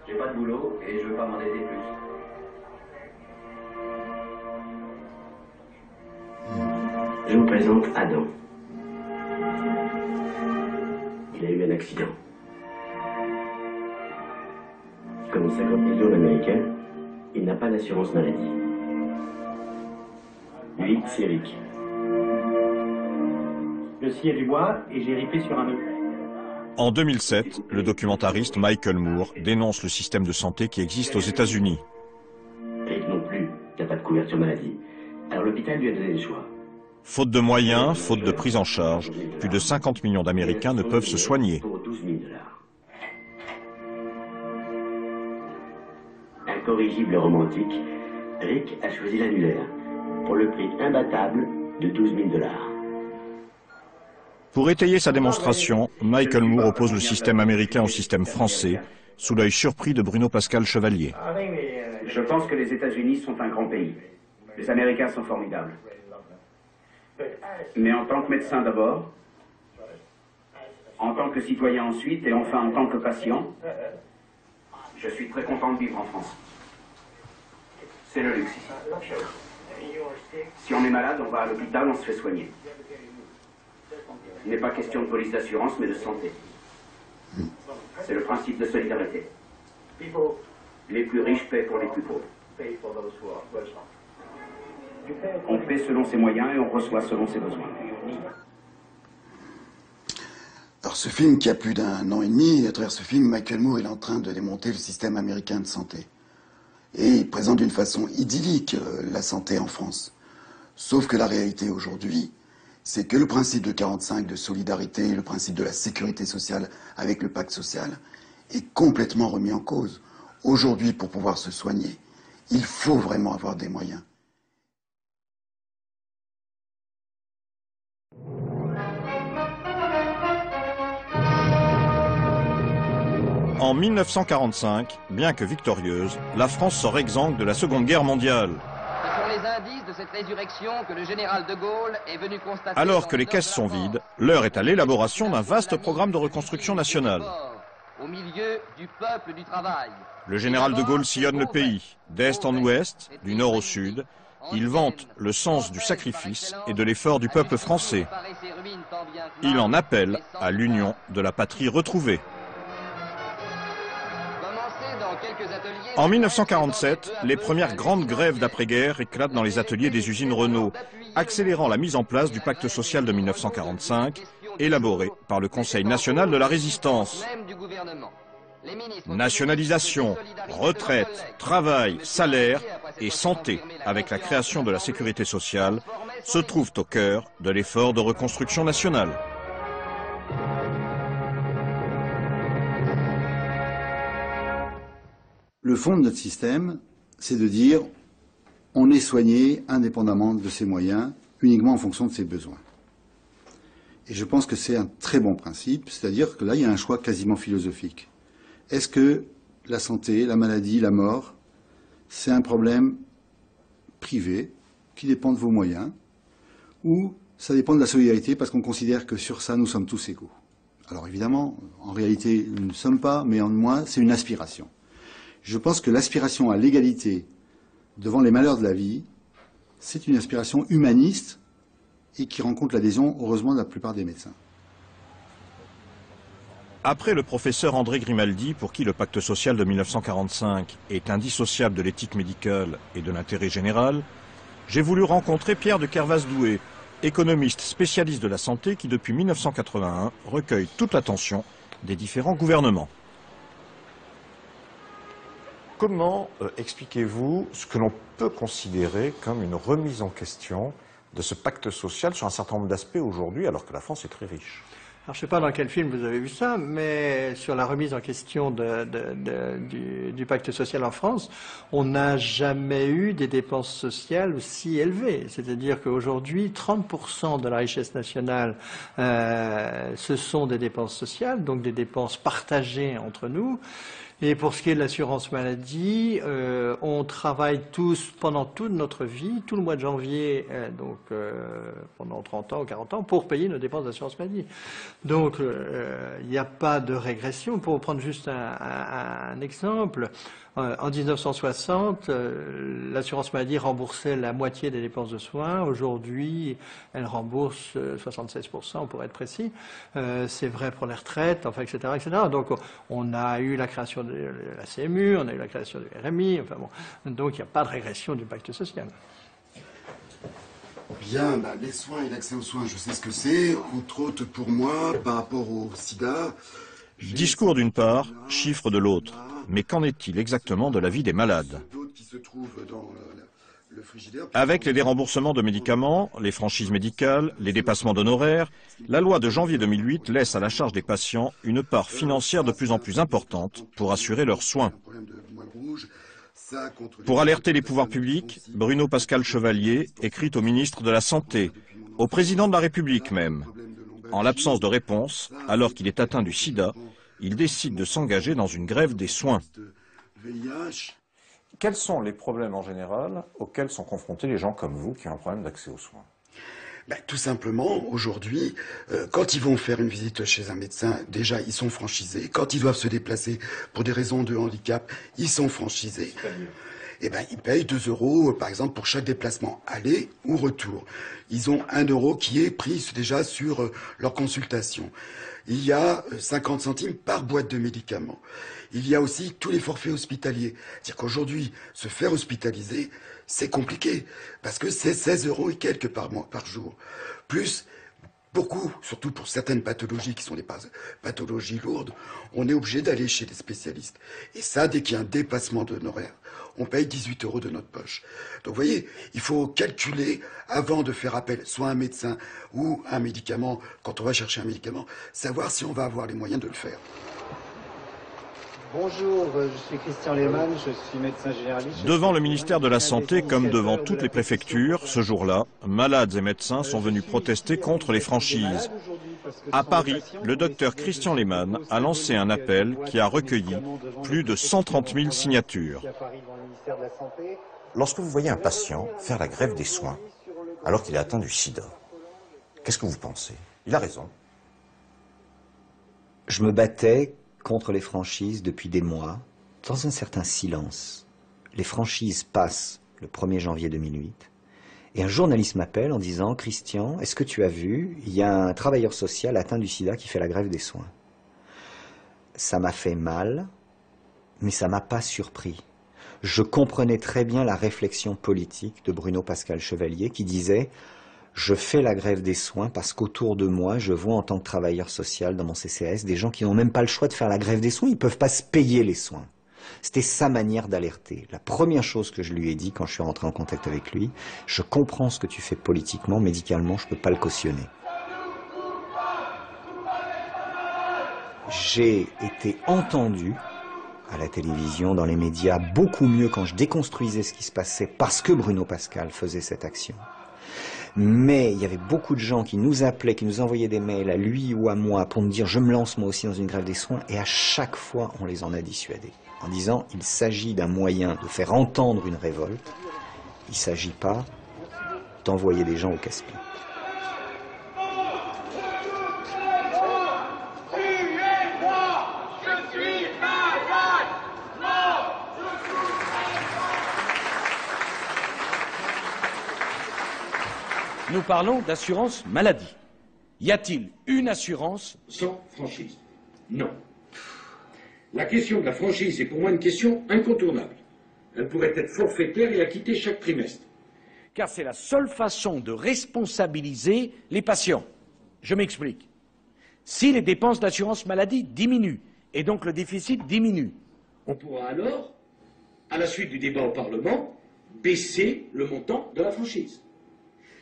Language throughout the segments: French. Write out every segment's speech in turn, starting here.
J'ai pas de boulot et je veux pas m'endetter plus. Je vous présente Adam. Il a eu un accident. Comme 50 millions d'Américains, il n'a pas d'assurance maladie. Lui, c'est Rick. Je sciais du bois et j'ai ripé sur un nœud. En 2007, le documentariste Michael Moore dénonce le système de santé qui existe aux États-Unis. Rick non plus n'a pas de couverture maladie. Alors l'hôpital lui a donné le choix. Faute de moyens, faute de prise en charge, plus de 50 millions d'Américains ne peuvent se soigner. Pour 12 000 $. Incorrigible romantique, Rick a choisi l'annulaire pour le prix imbattable de 12 000 $. Pour étayer sa démonstration, Michael Moore oppose le système américain au système français, sous l'œil surpris de Bruno Pascal Chevalier. Je pense que les États-Unis sont un grand pays. Les Américains sont formidables. Mais en tant que médecin d'abord, en tant que citoyen ensuite, et enfin en tant que patient, je suis très content de vivre en France. C'est le luxe ici. Si on est malade, on va à l'hôpital, on se fait soigner. Il n'est pas question de police d'assurance, mais de santé. C'est le principe de solidarité. Les plus riches paient pour les plus pauvres. On paie selon ses moyens et on reçoit selon ses besoins. Alors ce film qui a plus d'un an et demi, à travers ce film, Michael Moore est en train de démonter le système américain de santé. Et il présente d'une façon idyllique la santé en France. Sauf que la réalité aujourd'hui, c'est que le principe de 45 de solidarité, le principe de la sécurité sociale avec le pacte social, est complètement remis en cause. Aujourd'hui, pour pouvoir se soigner, il faut vraiment avoir des moyens. En 1945, bien que victorieuse, la France sort exsangue de la Seconde Guerre mondiale. Ce sont les indices de cette résurrection que le général de Gaulle est venu constater. Alors que les caisses sont vides, l'heure est à l'élaboration d'un vaste programme de reconstruction nationale. Au milieu du peuple du travail. Le général de Gaulle sillonne le pays, d'est en ouest, du nord au sud. Il vante le sens du sacrifice et de l'effort du peuple français. Il en appelle à l'union de la patrie retrouvée. En 1947, les premières grandes grèves d'après-guerre éclatent dans les ateliers des usines Renault, accélérant la mise en place du pacte social de 1945, élaboré par le Conseil national de la résistance. Nationalisation, retraite, travail, salaire et santé, avec la création de la sécurité sociale, se trouvent au cœur de l'effort de reconstruction nationale. Le fond de notre système, c'est de dire on est soigné indépendamment de ses moyens, uniquement en fonction de ses besoins. Et je pense que c'est un très bon principe, c'est-à-dire que là, il y a un choix quasiment philosophique. Est-ce que la santé, la maladie, la mort, c'est un problème privé qui dépend de vos moyens, ou ça dépend de la solidarité parce qu'on considère que sur ça, nous sommes tous égaux? Alors évidemment, en réalité, nous ne sommes pas, mais en moi, c'est une aspiration. Je pense que l'aspiration à l'égalité devant les malheurs de la vie, c'est une aspiration humaniste et qui rencontre l'adhésion, heureusement, de la plupart des médecins. Après le professeur André Grimaldi, pour qui le pacte social de 1945 est indissociable de l'éthique médicale et de l'intérêt général, j'ai voulu rencontrer Pierre de Kervas-Doué, économiste spécialiste de la santé qui, depuis 1981, recueille toute l'attention des différents gouvernements. Comment expliquez-vous ce que l'on peut considérer comme une remise en question de ce pacte social sur un certain nombre d'aspects aujourd'hui, alors que la France est très riche? Alors, je ne sais pas dans quel film vous avez vu ça, mais sur la remise en question du pacte social en France, on n'a jamais eu des dépenses sociales aussi élevées. C'est-à-dire qu'aujourd'hui, 30% de la richesse nationale, ce sont des dépenses sociales, donc des dépenses partagées entre nous. Et pour ce qui est de l'assurance maladie, on travaille tous pendant toute notre vie, tout le mois de janvier, pendant 30 ans ou 40 ans, pour payer nos dépenses d'assurance maladie. Donc, il n'y a pas de régression. Pour prendre juste un exemple, en 1960, l'assurance maladie remboursait la moitié des dépenses de soins. Aujourd'hui, elle rembourse 76%, pour être précis. C'est vrai pour les retraites, enfin, etc., etc. Donc, on a eu la création de la CMU, on a eu la création du RMI, enfin bon. Donc, il n'y a pas de régression du pacte social. Bien, les soins et l'accès aux soins, je sais ce que c'est. Entre autres, pour moi, par rapport au sida... Discours d'une part, chiffres de l'autre. Mais qu'en est-il exactement de la vie des malades? Avec les déremboursements de médicaments, les franchises médicales, les dépassements d'honoraires, la loi de janvier 2008 laisse à la charge des patients une part financière de plus en plus importante pour assurer leurs soins. Pour alerter les pouvoirs publics, Bruno Pascal Chevalier écrit au ministre de la Santé, au président de la République même. En l'absence de réponse, alors qu'il est atteint du sida, il décide de s'engager dans une grève des soins. Quels sont les problèmes en général auxquels sont confrontés les gens comme vous qui ont un problème d'accès aux soins? Tout simplement, aujourd'hui, quand ils vont faire une visite chez un médecin, déjà, ils sont franchisés. Quand ils doivent se déplacer pour des raisons de handicap, ils sont franchisés. Ils payent 2 € par exemple pour chaque déplacement, aller ou retour. Ils ont 1 € qui est pris déjà sur leur consultation. Il y a 50 centimes par boîte de médicaments. Il y a aussi tous les forfaits hospitaliers. C'est-à-dire qu'aujourd'hui, se faire hospitaliser, c'est compliqué, parce que c'est 16 € et quelques par jour. Plus, beaucoup, surtout pour certaines pathologies qui sont des pathologies lourdes, on est obligé d'aller chez des spécialistes. Et ça, dès qu'il y a un dépassement d'honoraires, on paye 18 € de notre poche. Donc vous voyez, il faut calculer avant de faire appel soit à un médecin ou à un médicament, quand on va chercher un médicament, savoir si on va avoir les moyens de le faire. Bonjour, je suis Christian Lehmann, je suis médecin généraliste. Devant le ministère de la Santé, comme devant toutes les préfectures, ce jour-là, malades et médecins sont venus protester contre les franchises. À Paris, le docteur Christian Lehmann a lancé un appel qui a recueilli plus de 130 000 signatures. Lorsque vous voyez un patient faire la grève des soins, alors qu'il est atteint du sida, qu'est-ce que vous pensez? Il a raison. Je me battais contre les franchises depuis des mois, dans un certain silence. Les franchises passent le 1er janvier 2008, et un journaliste m'appelle en disant « Christian, est-ce que tu as vu, il y a un travailleur social atteint du sida qui fait la grève des soins. » Ça m'a fait mal, mais ça m'a pas surpris. Je comprenais très bien la réflexion politique de Bruno Pascal Chevalier qui disait « Je fais la grève des soins parce qu'autour de moi, je vois en tant que travailleur social dans mon CCAS des gens qui n'ont même pas le choix de faire la grève des soins, ils ne peuvent pas se payer les soins. » C'était sa manière d'alerter. La première chose que je lui ai dit quand je suis rentré en contact avec lui, je comprends ce que tu fais politiquement, médicalement, je ne peux pas le cautionner. J'ai été entendu à la télévision, dans les médias, beaucoup mieux quand je déconstruisais ce qui se passait parce que Bruno Pascal faisait cette action. Mais il y avait beaucoup de gens qui nous appelaient, qui nous envoyaient des mails à lui ou à moi pour nous dire « je me lance moi aussi dans une grève des soins » et à chaque fois on les en a dissuadés en disant « il s'agit d'un moyen de faire entendre une révolte, il ne s'agit pas d'envoyer des gens au casse-pied ». Nous parlons d'assurance maladie. Y a-t-il une assurance sans franchise? Non. La question de la franchise est pour moi une question incontournable. Elle pourrait être forfaitaire et acquittée chaque trimestre. Car c'est la seule façon de responsabiliser les patients. Je m'explique. Si les dépenses d'assurance maladie diminuent, et donc le déficit diminue, on pourra alors, à la suite du débat au Parlement, baisser le montant de la franchise.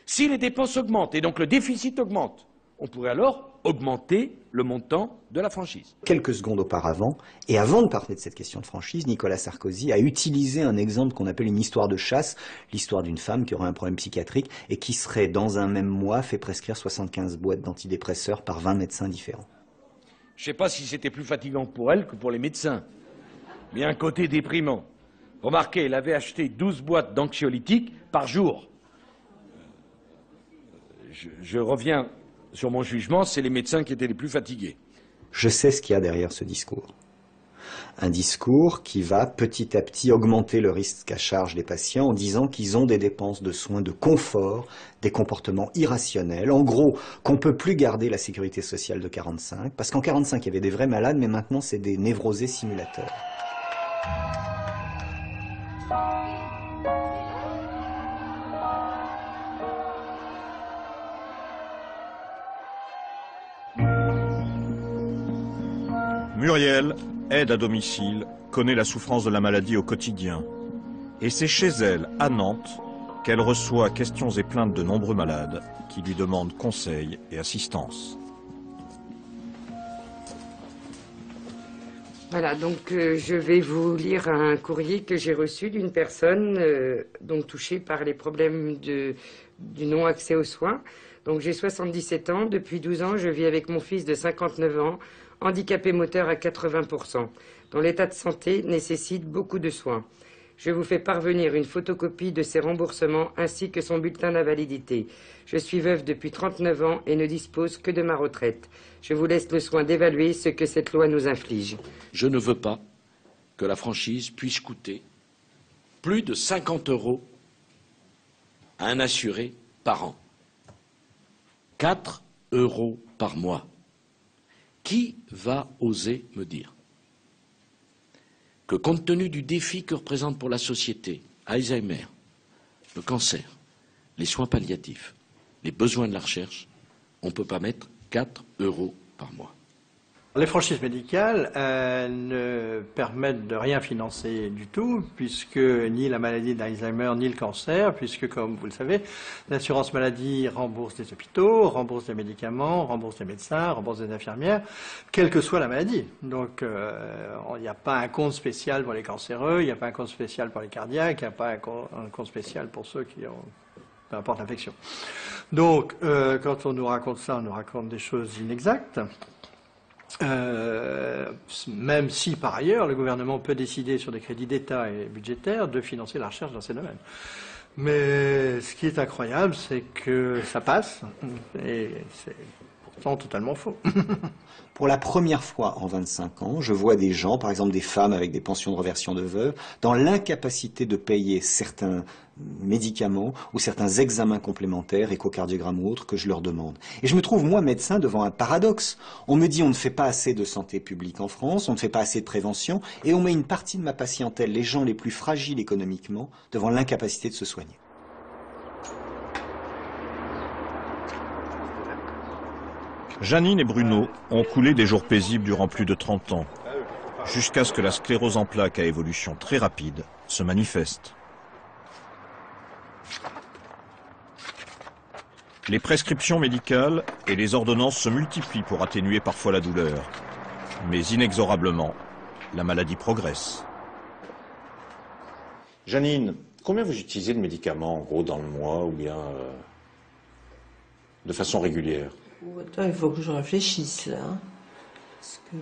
Si les dépenses augmentent et donc le déficit augmente, on pourrait alors augmenter le montant de la franchise. Quelques secondes auparavant, et avant de parler de cette question de franchise, Nicolas Sarkozy a utilisé un exemple qu'on appelle une histoire de chasse, l'histoire d'une femme qui aurait un problème psychiatrique et qui serait, dans un même mois, fait prescrire 75 boîtes d'antidépresseurs par 20 médecins différents. Je ne sais pas si c'était plus fatigant pour elle que pour les médecins, mais il y a un côté déprimant. Remarquez, elle avait acheté 12 boîtes d'anxiolytiques par jour. Je reviens sur mon jugement, c'est les médecins qui étaient les plus fatigués. Je sais ce qu'il y a derrière ce discours. Un discours qui va petit à petit augmenter le risque à charge des patients en disant qu'ils ont des dépenses de soins de confort, des comportements irrationnels, en gros qu'on ne peut plus garder la sécurité sociale de 45, parce qu'en 45 il y avait des vrais malades, mais maintenant c'est des névrosés simulateurs. Muriel, aide à domicile, connaît la souffrance de la maladie au quotidien. Et c'est chez elle, à Nantes, qu'elle reçoit questions et plaintes de nombreux malades qui lui demandent conseils et assistance. Voilà, donc je vais vous lire un courrier que j'ai reçu d'une personne donc touchée par les problèmes du non-accès aux soins. Donc j'ai 77 ans, depuis 12 ans je vis avec mon fils de 59 ans, handicapé moteur à 80%, dont l'état de santé nécessite beaucoup de soins. Je vous fais parvenir une photocopie de ses remboursements ainsi que son bulletin d'invalidité. Je suis veuve depuis 39 ans et ne dispose que de ma retraite. Je vous laisse le soin d'évaluer ce que cette loi nous inflige. Je ne veux pas que la franchise puisse coûter plus de 50 € à un assuré par an. 4 € par mois. Qui va oser me dire que compte tenu du défi que représente pour la société Alzheimer, le cancer, les soins palliatifs, les besoins de la recherche, on ne peut pas mettre 4 € par mois? Les franchises médicales ne permettent de rien financer du tout, puisque ni la maladie d'Alzheimer ni le cancer, puisque comme vous le savez, l'assurance maladie rembourse des hôpitaux, rembourse des médicaments, rembourse des médecins, rembourse des infirmières, quelle que soit la maladie. Donc il n'y a pas un compte spécial pour les cancéreux, il n'y a pas un compte spécial pour les cardiaques, il n'y a pas un compte spécial pour ceux qui ont peu importe l'infection. Donc quand on nous raconte ça, on nous raconte des choses inexactes. Même si par ailleurs le gouvernement peut décider sur des crédits d'État et budgétaires de financer la recherche dans ces domaines. Mais ce qui est incroyable, c'est que ça passe et c'est pourtant totalement faux. Pour la première fois en 25 ans, je vois des gens, par exemple des femmes avec des pensions de reversion de veuve, dans l'incapacité de payer certains médicaments ou certains examens complémentaires, échocardiogramme ou autres, que je leur demande. Et je me trouve, moi, médecin, devant un paradoxe. On me dit on ne fait pas assez de santé publique en France, on ne fait pas assez de prévention, et on met une partie de ma patientèle, les gens les plus fragiles économiquement, devant l'incapacité de se soigner. Janine et Bruno ont coulé des jours paisibles durant plus de 30 ans, jusqu'à ce que la sclérose en plaques à évolution très rapide se manifeste. Les prescriptions médicales et les ordonnances se multiplient pour atténuer parfois la douleur. Mais inexorablement, la maladie progresse. Janine, combien vous utilisez de médicaments, en gros, dans le mois, ou bien de façon régulière? Attends, il faut que je réfléchisse, là. Parce que...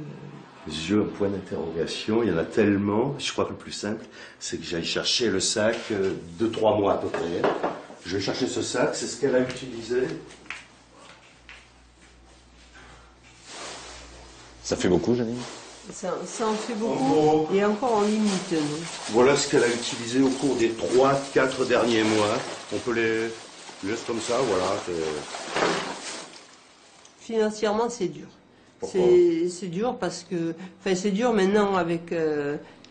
J'ai un point d'interrogation, il y en a tellement. Je crois que le plus simple, c'est que j'aille chercher le sac de 3 mois à peu près. Je vais chercher ce sac, c'est ce qu'elle a utilisé. Ça fait beaucoup, Janine? Ça en fait beaucoup, et encore en limite, nous. Voilà ce qu'elle a utilisé au cours des 3-4 derniers mois. On peut les laisser comme ça, voilà. Financièrement, c'est dur. C'est dur parce que... Enfin, c'est dur maintenant avec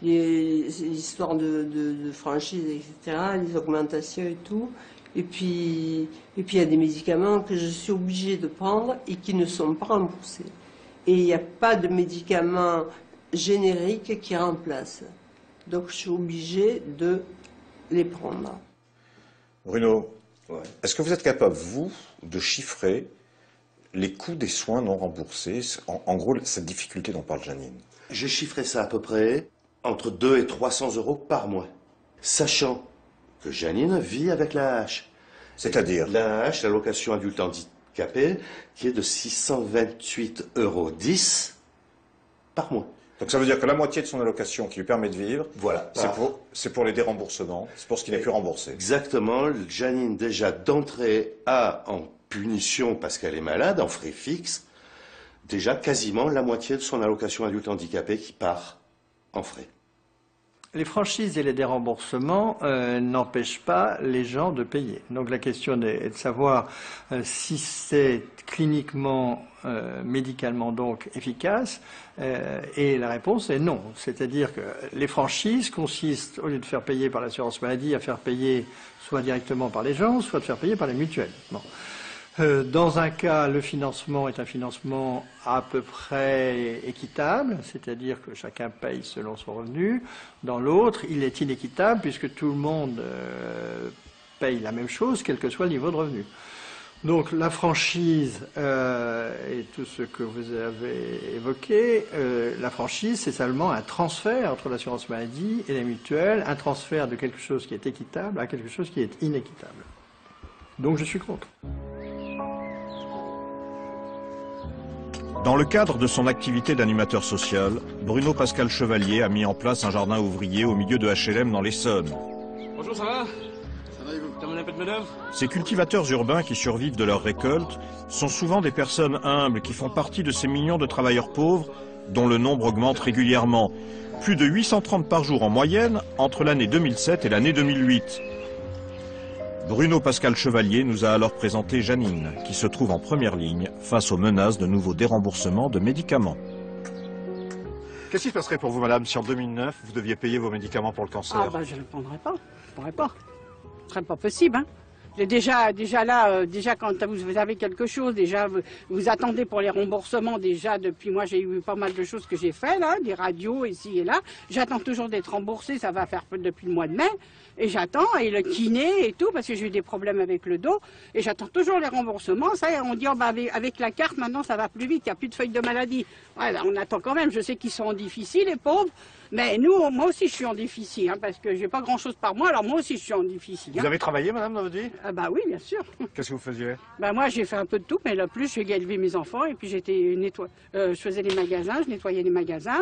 les histoires de franchise, etc., les augmentations et tout. Et puis, il y a des médicaments que je suis obligée de prendre et qui ne sont pas remboursés. Et il n'y a pas de médicaments génériques qui remplacent. Donc, je suis obligée de les prendre. Bruno, est-ce que vous êtes capable, vous, de chiffrer les coûts des soins non remboursés, en gros, cette difficulté dont parle Janine? J'ai chiffré ça à peu près entre 200 et 300 € par mois, sachant que Janine vit avec l'AAH. C'est-à-dire? L'AAH, l'allocation adulte handicapé, qui est de 628,10 € par mois. Donc ça veut dire que la moitié de son allocation qui lui permet de vivre, voilà, c'est pour les déremboursements, c'est pour ce qui n'est plus remboursé. Exactement. Janine, déjà d'entrée, a en punition parce qu'elle est malade, en frais fixes, déjà quasiment la moitié de son allocation adulte handicapé qui part en frais. Les franchises et les déremboursements n'empêchent pas les gens de payer. Donc la question est de savoir si c'est cliniquement, médicalement donc efficace, et la réponse est non. C'est-à-dire que les franchises consistent, au lieu de faire payer par l'assurance maladie, à faire payer soit directement par les gens, soit de faire payer par les mutuelles. Bon. Dans un cas, le financement est un financement à peu près équitable, c'est-à-dire que chacun paye selon son revenu. Dans l'autre, il est inéquitable puisque tout le monde paye la même chose, quel que soit le niveau de revenu. Donc la franchise et tout ce que vous avez évoqué, la franchise, c'est seulement un transfert entre l'assurance maladie et les mutuelles, un transfert de quelque chose qui est équitable à quelque chose qui est inéquitable. Donc je suis contre. Dans le cadre de son activité d'animateur social, Bruno Pascal Chevalier a mis en place un jardin ouvrier au milieu de HLM dans l'Essonne. Bonjour, ça va? Ça va et vous? Terminez un peu de manœuvre? Ces cultivateurs urbains qui survivent de leurs récoltes sont souvent des personnes humbles qui font partie de ces millions de travailleurs pauvres dont le nombre augmente régulièrement. Plus de 830 par jour en moyenne entre l'année 2007 et l'année 2008. Bruno Pascal Chevalier nous a alors présenté Janine, qui se trouve en première ligne face aux menaces de nouveaux déremboursements de médicaments. Qu'est-ce qui se passerait pour vous, madame, si en 2009, vous deviez payer vos médicaments pour le cancer? Ah bah je ne le prendrais pas, je ne pourrais pas. Ce serait pas possible, hein. Déjà là, déjà quand vous avez quelque chose, déjà vous attendez pour les remboursements, déjà depuis moi j'ai eu pas mal de choses que j'ai fait là, des radios ici et là. J'attends toujours d'être remboursée, ça va faire depuis le mois de mai. Et j'attends, et le kiné et tout, parce que j'ai eu des problèmes avec le dos, et j'attends toujours les remboursements. Ça, on dit, oh, bah, avec la carte, maintenant, ça va plus vite, il n'y a plus de feuilles de maladie. Ouais, on attend quand même, je sais qu'ils sont en difficile, les pauvres, mais moi aussi, je suis en difficile, hein, parce que j'ai pas grand-chose par mois, alors moi aussi, je suis en difficile. Vous avez travaillé, madame, dans votre vie? Bah oui, bien sûr. Qu'est-ce que vous faisiez? Bah moi, j'ai fait un peu de tout, mais le plus, j'ai élevé mes enfants, et puis je faisais les magasins, je nettoyais les magasins,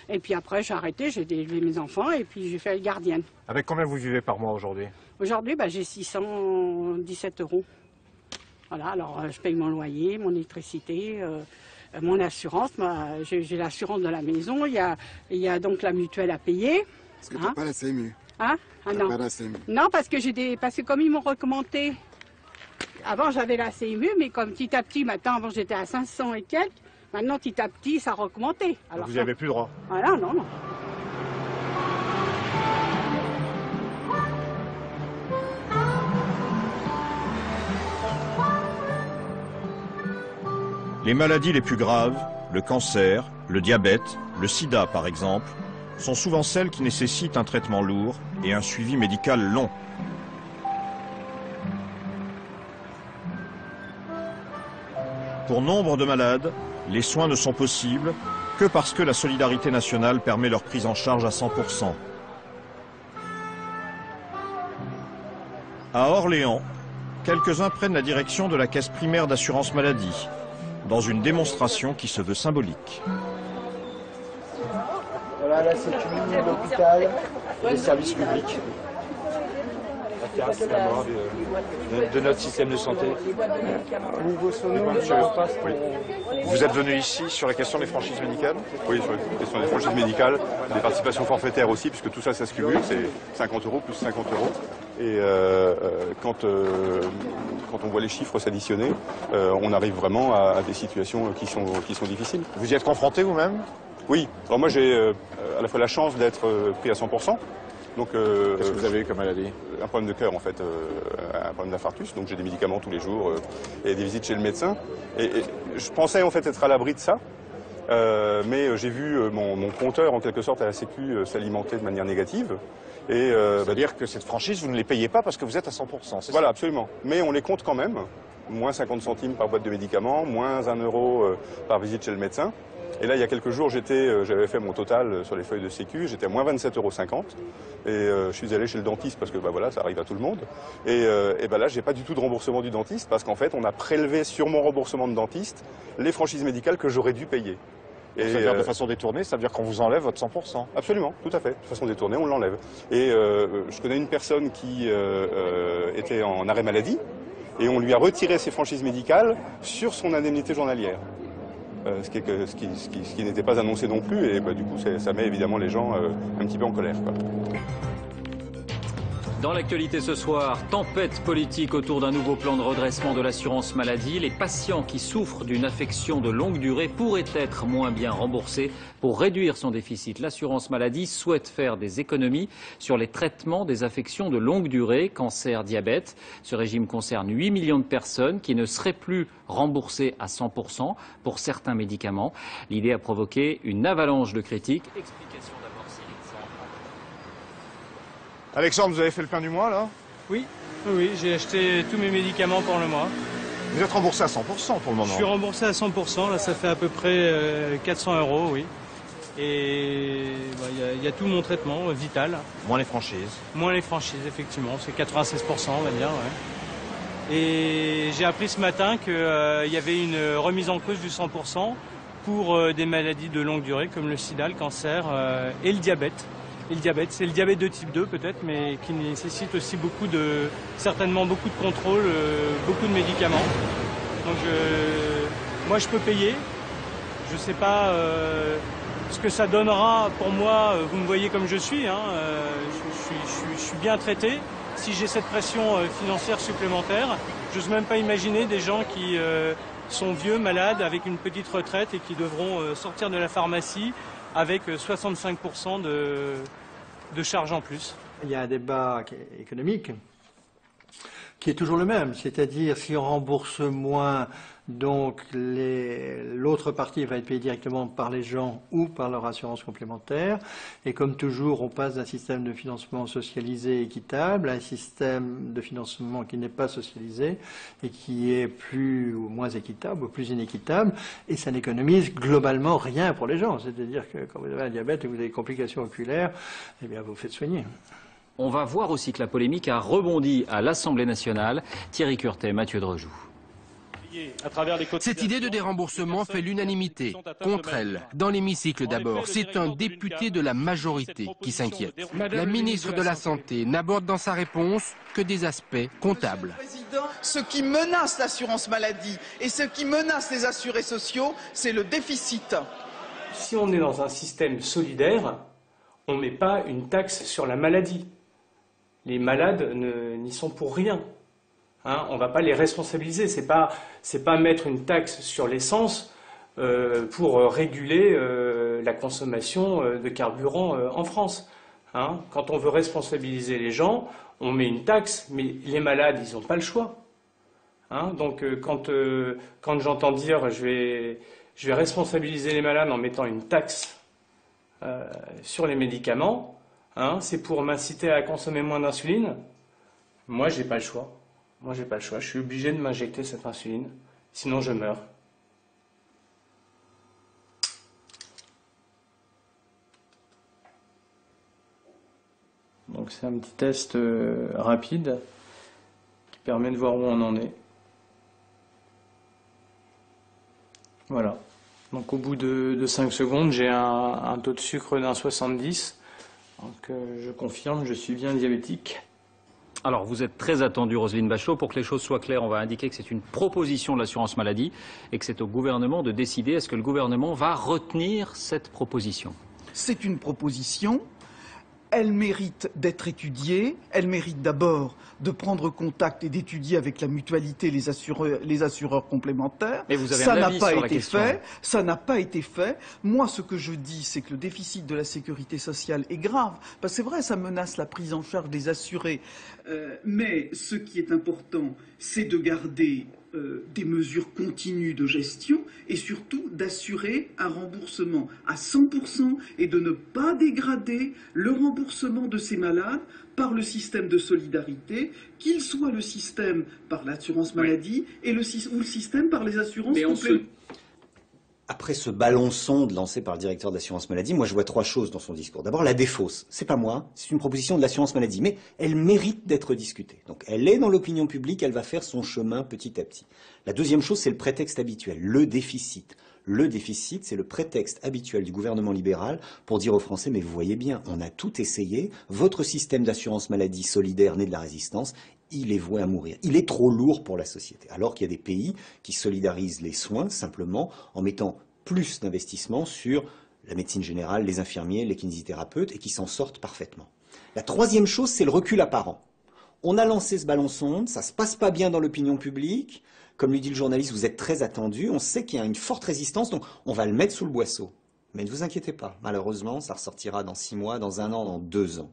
et puis après, j'ai arrêté, j'ai élevé mes enfants, et puis j'ai fait la gardienne. Avec combien vous vivez par mois aujourd'hui? Aujourd'hui, bah, j'ai 617 €. Voilà, alors je paye mon loyer, mon électricité, mon assurance. J'ai l'assurance de la maison, il y a donc la mutuelle à payer. Est-ce que tu n'as pas la CMU? Hein? Ah non. Pas la CMU. Non, parce que comme ils m'ont recommandé, avant j'avais la CMU, mais comme petit à petit, maintenant, avant j'étais à 500 et quelques, maintenant petit à petit ça a augmenté. Alors, vous n'y avez plus droit? Voilà, non, non. Les maladies les plus graves, le cancer, le diabète, le sida par exemple, sont souvent celles qui nécessitent un traitement lourd et un suivi médical long. Pour nombre de malades, les soins ne sont possibles que parce que la solidarité nationale permet leur prise en charge à 100%. À Orléans, quelques-uns prennent la direction de la caisse primaire d'assurance maladie, dans une démonstration qui se veut symbolique. Voilà la sécurité, l'hôpital, les services publics. La terrasse, c'est la mort de notre système de santé. Au niveau sonore, oui. Vous êtes venu ici sur la question des franchises médicales? Oui, sur la question des franchises médicales, des participations forfaitaires aussi, puisque tout ça, ça se cumule, c'est 50 € plus 50 €. Et quand on voit les chiffres s'additionner, on arrive vraiment à des situations qui sont difficiles. Vous y êtes confronté vous-même? Oui. Alors moi, j'ai à la fois la chance d'être pris à 100%. Qu'est-ce que vous avez comme maladie? Un problème de cœur, en fait, un problème d'infarctus. Donc j'ai des médicaments tous les jours et des visites chez le médecin. Et je pensais en fait être à l'abri de ça. Mais j'ai vu mon compteur, en quelque sorte, à la Sécu s'alimenter de manière négative. C'est-à-dire que cette franchise, vous ne les payez pas parce que vous êtes à 100%, c'est voilà, ça? Absolument. Mais on les compte quand même. Moins 50 centimes par boîte de médicaments, moins 1 € par visite chez le médecin. Et là, il y a quelques jours, j'avais fait mon total sur les feuilles de Sécu, j'étais à moins 27,50 €. Et je suis allé chez le dentiste parce que voilà, ça arrive à tout le monde. Et là, j'ai pas du tout de remboursement du dentiste parce qu'en fait, on a prélevé sur mon remboursement de dentiste les franchises médicales que j'aurais dû payer. Et ça veut dire de façon détournée, ça veut dire qu'on vous enlève votre 100%. Absolument, tout à fait. De façon détournée, on l'enlève. Et je connais une personne qui était en arrêt maladie et on lui a retiré ses franchises médicales sur son indemnité journalière. Ce qui n'était pas annoncé non plus, et du coup ça met évidemment les gens un petit peu en colère, quoi. Dans l'actualité ce soir, tempête politique autour d'un nouveau plan de redressement de l'assurance maladie. Les patients qui souffrent d'une affection de longue durée pourraient être moins bien remboursés. Pour réduire son déficit, l'assurance maladie souhaite faire des économies sur les traitements des affections de longue durée, cancer, diabète. Ce régime concerne 8 millions de personnes qui ne seraient plus remboursées à 100% pour certains médicaments. L'idée a provoqué une avalanche de critiques. Explication d'abord, Cyril. Alexandre, vous avez fait le plein du mois, là? Oui, j'ai acheté tous mes médicaments pour le mois. Vous êtes remboursé à 100% pour le moment? Je suis remboursé à 100%, là ça fait à peu près 400 €, oui. Et il y a tout mon traitement vital. Moins les franchises? Moins les franchises, effectivement, c'est 96%, on va dire, ouais. Et j'ai appris ce matin qu'il y avait une remise en cause du 100% pour des maladies de longue durée comme le sida, le cancer et le diabète. Et le diabète, c'est le diabète de type 2 peut-être, mais qui nécessite aussi certainement beaucoup de contrôle, beaucoup de médicaments. Donc moi je peux payer. Je ne sais pas ce que ça donnera pour moi. Vous me voyez comme je suis, hein, je suis bien traité. Si j'ai cette pression financière supplémentaire, je n'ose même pas imaginer des gens qui sont vieux, malades, avec une petite retraite et qui devront sortir de la pharmacie avec 65% de charges en plus. Il y a un débat économique qui est toujours le même, c'est-à-dire si on rembourse moins, donc l'autre partie va être payée directement par les gens ou par leur assurance complémentaire. Et comme toujours, on passe d'un système de financement socialisé équitable à un système de financement qui n'est pas socialisé et qui est plus ou moins équitable ou plus inéquitable. Et ça n'économise globalement rien pour les gens. C'est-à-dire que quand vous avez un diabète et que vous avez des complications oculaires, eh bien vous vous faites soigner. On va voir aussi que la polémique a rebondi à l'Assemblée nationale. Thierry Curtet, Mathieu Drejoux. Cette idée de déremboursement fait l'unanimité. Contre elle, dans l'hémicycle d'abord, c'est un député de la majorité qui s'inquiète. La ministre de la Santé n'aborde dans sa réponse que des aspects comptables. Ce qui menace l'assurance maladie et ce qui menace les assurés sociaux, c'est le déficit. Si on est dans un système solidaire, on ne met pas une taxe sur la maladie. Les malades n'y sont pour rien. Hein, on ne va pas les responsabiliser. C'est pas mettre une taxe sur l'essence pour réguler la consommation de carburant en France. Hein, quand on veut responsabiliser les gens, on met une taxe, mais les malades, ils n'ont pas le choix. Hein, donc quand j'entends dire je vais responsabiliser les malades en mettant une taxe sur les médicaments, hein, c'est pour m'inciter à consommer moins d'insuline. Moi, j'ai pas le choix. Je suis obligé de m'injecter cette insuline, sinon je meurs. Donc c'est un petit test rapide qui permet de voir où on en est. Voilà. Donc au bout de 5 secondes, j'ai un taux de sucre d'un 70. Donc je confirme, je suis bien diabétique. Alors, vous êtes très attendu, Roselyne Bachelot. Pour que les choses soient claires, on va indiquer que c'est une proposition de l'assurance maladie et que c'est au gouvernement de décider. Est-ce que le gouvernement va retenir cette proposition? C'est une proposition. Elle mérite d'être étudiée. Elle mérite d'abord de prendre contact et d'étudier avec la mutualité les assureurs complémentaires. Mais vous avez ça un n'a avis pas sur la été question. fait. Ça n'a pas été fait. Moi, ce que je dis, c'est que le déficit de la sécurité sociale est grave. Parce que c'est vrai, ça menace la prise en charge des assurés. Mais ce qui est important, c'est de garder des mesures continues de gestion et surtout d'assurer un remboursement à 100% et de ne pas dégrader le remboursement de ces malades par le système de solidarité, qu'il soit le système par l'assurance maladie ou le système par les assurances complémentaires. Après ce ballon sonde lancé par le directeur de l'assurance maladie, moi je vois 3 choses dans son discours. D'abord, la défausse. C'est pas moi, c'est une proposition de l'assurance maladie, mais elle mérite d'être discutée. Donc elle est dans l'opinion publique, elle va faire son chemin petit à petit. La deuxième chose, c'est le prétexte habituel, le déficit. Le déficit, c'est le prétexte habituel du gouvernement libéral pour dire aux Français, mais vous voyez bien, on a tout essayé, votre système d'assurance maladie solidaire né de la résistance, il est voué à mourir. Il est trop lourd pour la société. Alors qu'il y a des pays qui solidarisent les soins simplement en mettant plus d'investissements sur la médecine générale, les infirmiers, les kinésithérapeutes, et qui s'en sortent parfaitement. La troisième chose, c'est le recul apparent. On a lancé ce ballon sonde, ça ne se passe pas bien dans l'opinion publique. Comme lui dit le journaliste, vous êtes très attendu, on sait qu'il y a une forte résistance, donc on va le mettre sous le boisseau. Mais ne vous inquiétez pas, malheureusement, ça ressortira dans 6 mois, dans 1 an, dans 2 ans.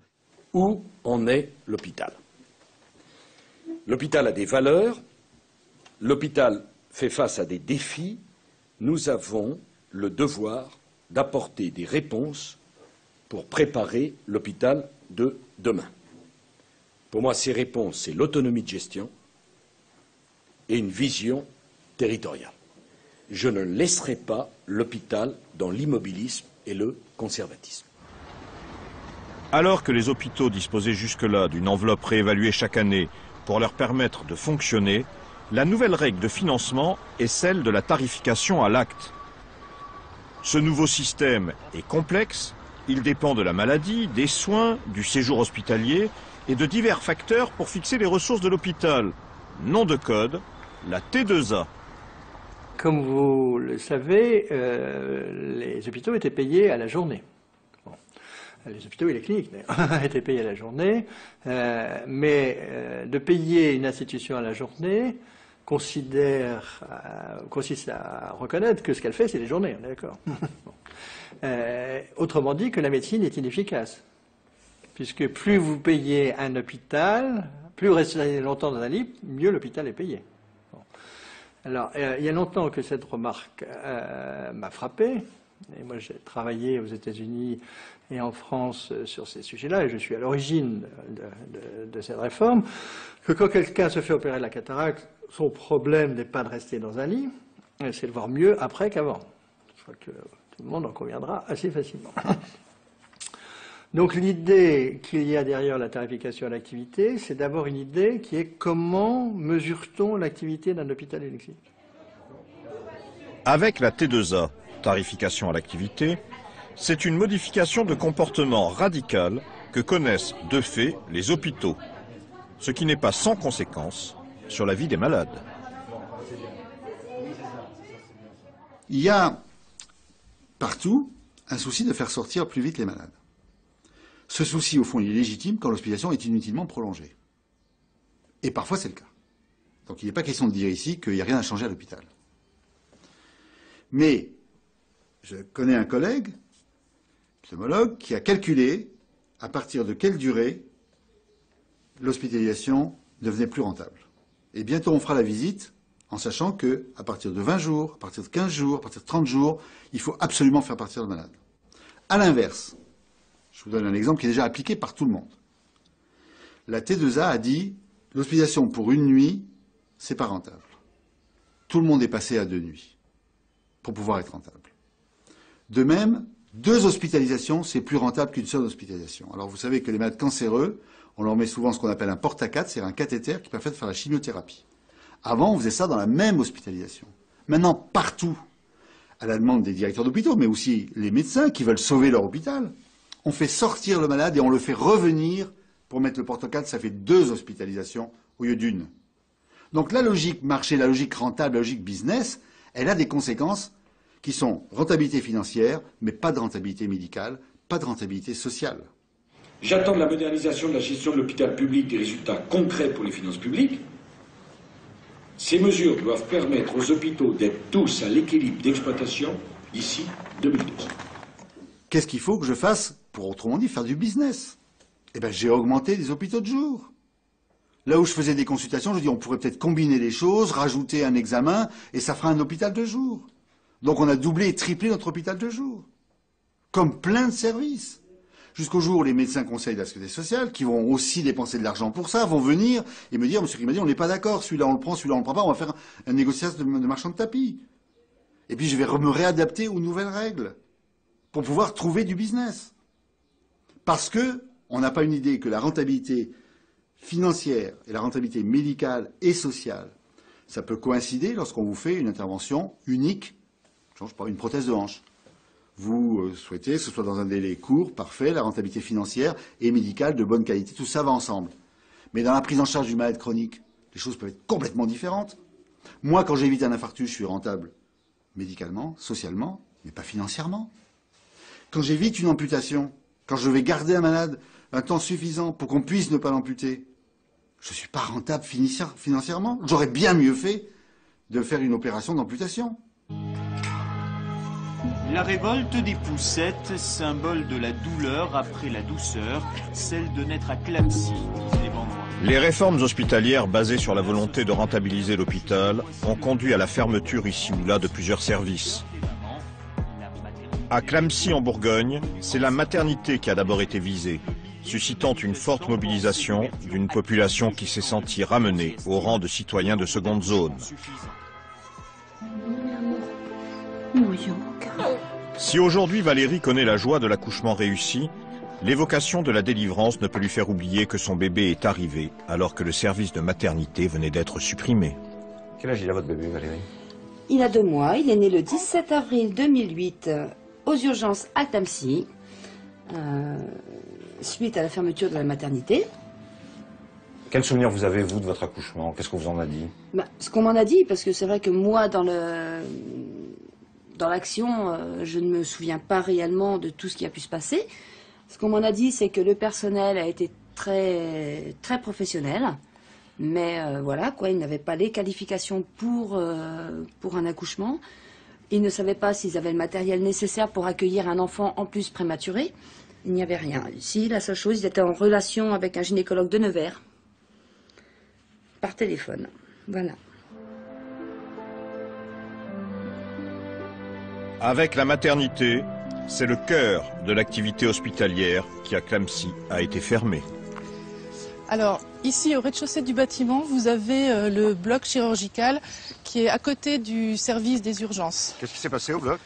Où en est l'hôpital? L'hôpital a des valeurs, l'hôpital fait face à des défis, nous avons le devoir d'apporter des réponses pour préparer l'hôpital de demain. Pour moi, ces réponses, c'est l'autonomie de gestion et une vision territoriale. Je ne laisserai pas l'hôpital dans l'immobilisme et le conservatisme. Alors que les hôpitaux disposaient jusque-là d'une enveloppe réévaluée chaque année pour leur permettre de fonctionner, la nouvelle règle de financement est celle de la tarification à l'acte. Ce nouveau système est complexe, il dépend de la maladie, des soins, du séjour hospitalier et de divers facteurs pour fixer les ressources de l'hôpital. Nom de code, la T2A. Comme vous le savez, les hôpitaux étaient payés à la journée. Bon. Les hôpitaux et les cliniques, d'ailleurs, étaient payés à la journée. Mais de payer une institution à la journée consiste à reconnaître que ce qu'elle fait, c'est les journées, on est d'accord. Bon. Autrement dit, que la médecine est inefficace. Puisque plus vous payez un hôpital, plus vous restez longtemps dans un lit, mieux l'hôpital est payé. Bon. Alors, il y a longtemps que cette remarque m'a frappé. Et moi, j'ai travaillé aux États-Unis et en France sur ces sujets-là, et je suis à l'origine de cette réforme, que quand quelqu'un se fait opérer de la cataracte, son problème n'est pas de rester dans un lit, c'est de voir mieux après qu'avant. Je crois que tout le monde en conviendra assez facilement. Donc l'idée qu'il y a derrière la tarification à l'activité, c'est d'abord une idée qui est comment mesure-t-on l'activité d'un hôpital et d'une clinique? Avec la T2A, tarification à l'activité, c'est une modification de comportement radicale que connaissent de fait les hôpitaux, ce qui n'est pas sans conséquence sur la vie des malades. Il y a partout un souci de faire sortir plus vite les malades. Ce souci, au fond, il est légitime quand l'hospitalisation est inutilement prolongée. Et parfois, c'est le cas. Donc il n'est pas question de dire ici qu'il n'y a rien à changer à l'hôpital. Mais je connais un collègue, pneumologue, qui a calculé à partir de quelle durée l'hospitalisation devenait plus rentable. Et bientôt, on fera la visite en sachant qu'à partir de 20 jours, à partir de 15 jours, à partir de 30 jours, il faut absolument faire partir le malade. À l'inverse, je vous donne un exemple qui est déjà appliqué par tout le monde. La T2A a dit l'hospitalisation pour une nuit, c'est pas rentable. Tout le monde est passé à 2 nuits pour pouvoir être rentable. De même, 2 hospitalisations, c'est plus rentable qu'une seule hospitalisation. Alors vous savez que les malades cancéreux, on leur met souvent ce qu'on appelle un porte-à-4, c'est un cathéter qui permet de faire la chimiothérapie. Avant, on faisait ça dans la même hospitalisation. Maintenant, partout, à la demande des directeurs d'hôpitaux, mais aussi les médecins qui veulent sauver leur hôpital, on fait sortir le malade et on le fait revenir pour mettre le porte-à-4, ça fait 2 hospitalisations au lieu d'1. Donc la logique marché, la logique rentable, la logique business, elle a des conséquences qui sont rentabilité financière, mais pas de rentabilité médicale, pas de rentabilité sociale. J'attends de la modernisation de la gestion de l'hôpital public des résultats concrets pour les finances publiques. Ces mesures doivent permettre aux hôpitaux d'être tous à l'équilibre d'exploitation d'ici 2012. Qu'est-ce qu'il faut que je fasse pour, autrement dit, faire du business? Eh bien, j'ai augmenté les hôpitaux de jour. Là où je faisais des consultations, je dis on pourrait peut-être combiner les choses, rajouter un examen, et ça fera un hôpital de jour. Donc on a doublé et triplé notre hôpital de jour. Comme plein de services. Jusqu'au jour où les médecins conseils de la sécurité sociale, qui vont aussi dépenser de l'argent pour ça, vont venir et me dire, monsieur Grimaldi, on n'est pas d'accord, celui-là on le prend, celui-là on le prend pas, on va faire un négociation de marchand de tapis. Et puis je vais me réadapter aux nouvelles règles pour pouvoir trouver du business. Parce que on n'a pas une idée que la rentabilité financière et la rentabilité médicale et sociale, ça peut coïncider lorsqu'on vous fait une intervention unique je prends une prothèse de hanche. Vous souhaitez que ce soit dans un délai court, parfait, la rentabilité financière et médicale de bonne qualité, tout ça va ensemble. Mais dans la prise en charge du malade chronique, les choses peuvent être complètement différentes. Moi, quand j'évite un infarctus, je suis rentable médicalement, socialement, mais pas financièrement. Quand j'évite une amputation, quand je vais garder un malade un temps suffisant pour qu'on puisse ne pas l'amputer, je ne suis pas rentable financièrement. J'aurais bien mieux fait de faire une opération d'amputation. La révolte des poussettes, symbole de la douleur après la douceur, celle de naître à Clamecy, disent les Bandois. Les réformes hospitalières basées sur la volonté de rentabiliser l'hôpital ont conduit à la fermeture ici ou là de plusieurs services. À Clamecy en Bourgogne, c'est la maternité qui a d'abord été visée, suscitant une forte mobilisation d'une population qui s'est sentie ramenée au rang de citoyens de seconde zone. Si aujourd'hui Valérie connaît la joie de l'accouchement réussi, l'évocation de la délivrance ne peut lui faire oublier que son bébé est arrivé alors que le service de maternité venait d'être supprimé. Quel âge il a votre bébé, Valérie? Il a 2 mois, il est né le 17 avril 2008 aux urgences à Clamecy, suite à la fermeture de la maternité. Quel souvenir vous avez, vous, de votre accouchement? Qu'est-ce qu'on vous en a dit? Ce qu'on m'en a dit, parce que c'est vrai que moi, dans l'action, je ne me souviens pas réellement de tout ce qui a pu se passer. Ce qu'on m'en a dit, c'est que le personnel a été très, très professionnel. Mais voilà, quoi, ils n'avaient pas les qualifications pour un accouchement. Ils ne savaient pas s'ils avaient le matériel nécessaire pour accueillir un enfant en plus prématuré. Il n'y avait rien. Ici, la seule chose, ils étaient en relation avec un gynécologue de Nevers. Par téléphone. Voilà. Avec la maternité, c'est le cœur de l'activité hospitalière qui, à Clamecy, a été fermé. Alors, ici, au rez-de-chaussée du bâtiment, vous avez le bloc chirurgical qui est à côté du service des urgences. Qu'est-ce qui s'est passé au bloc?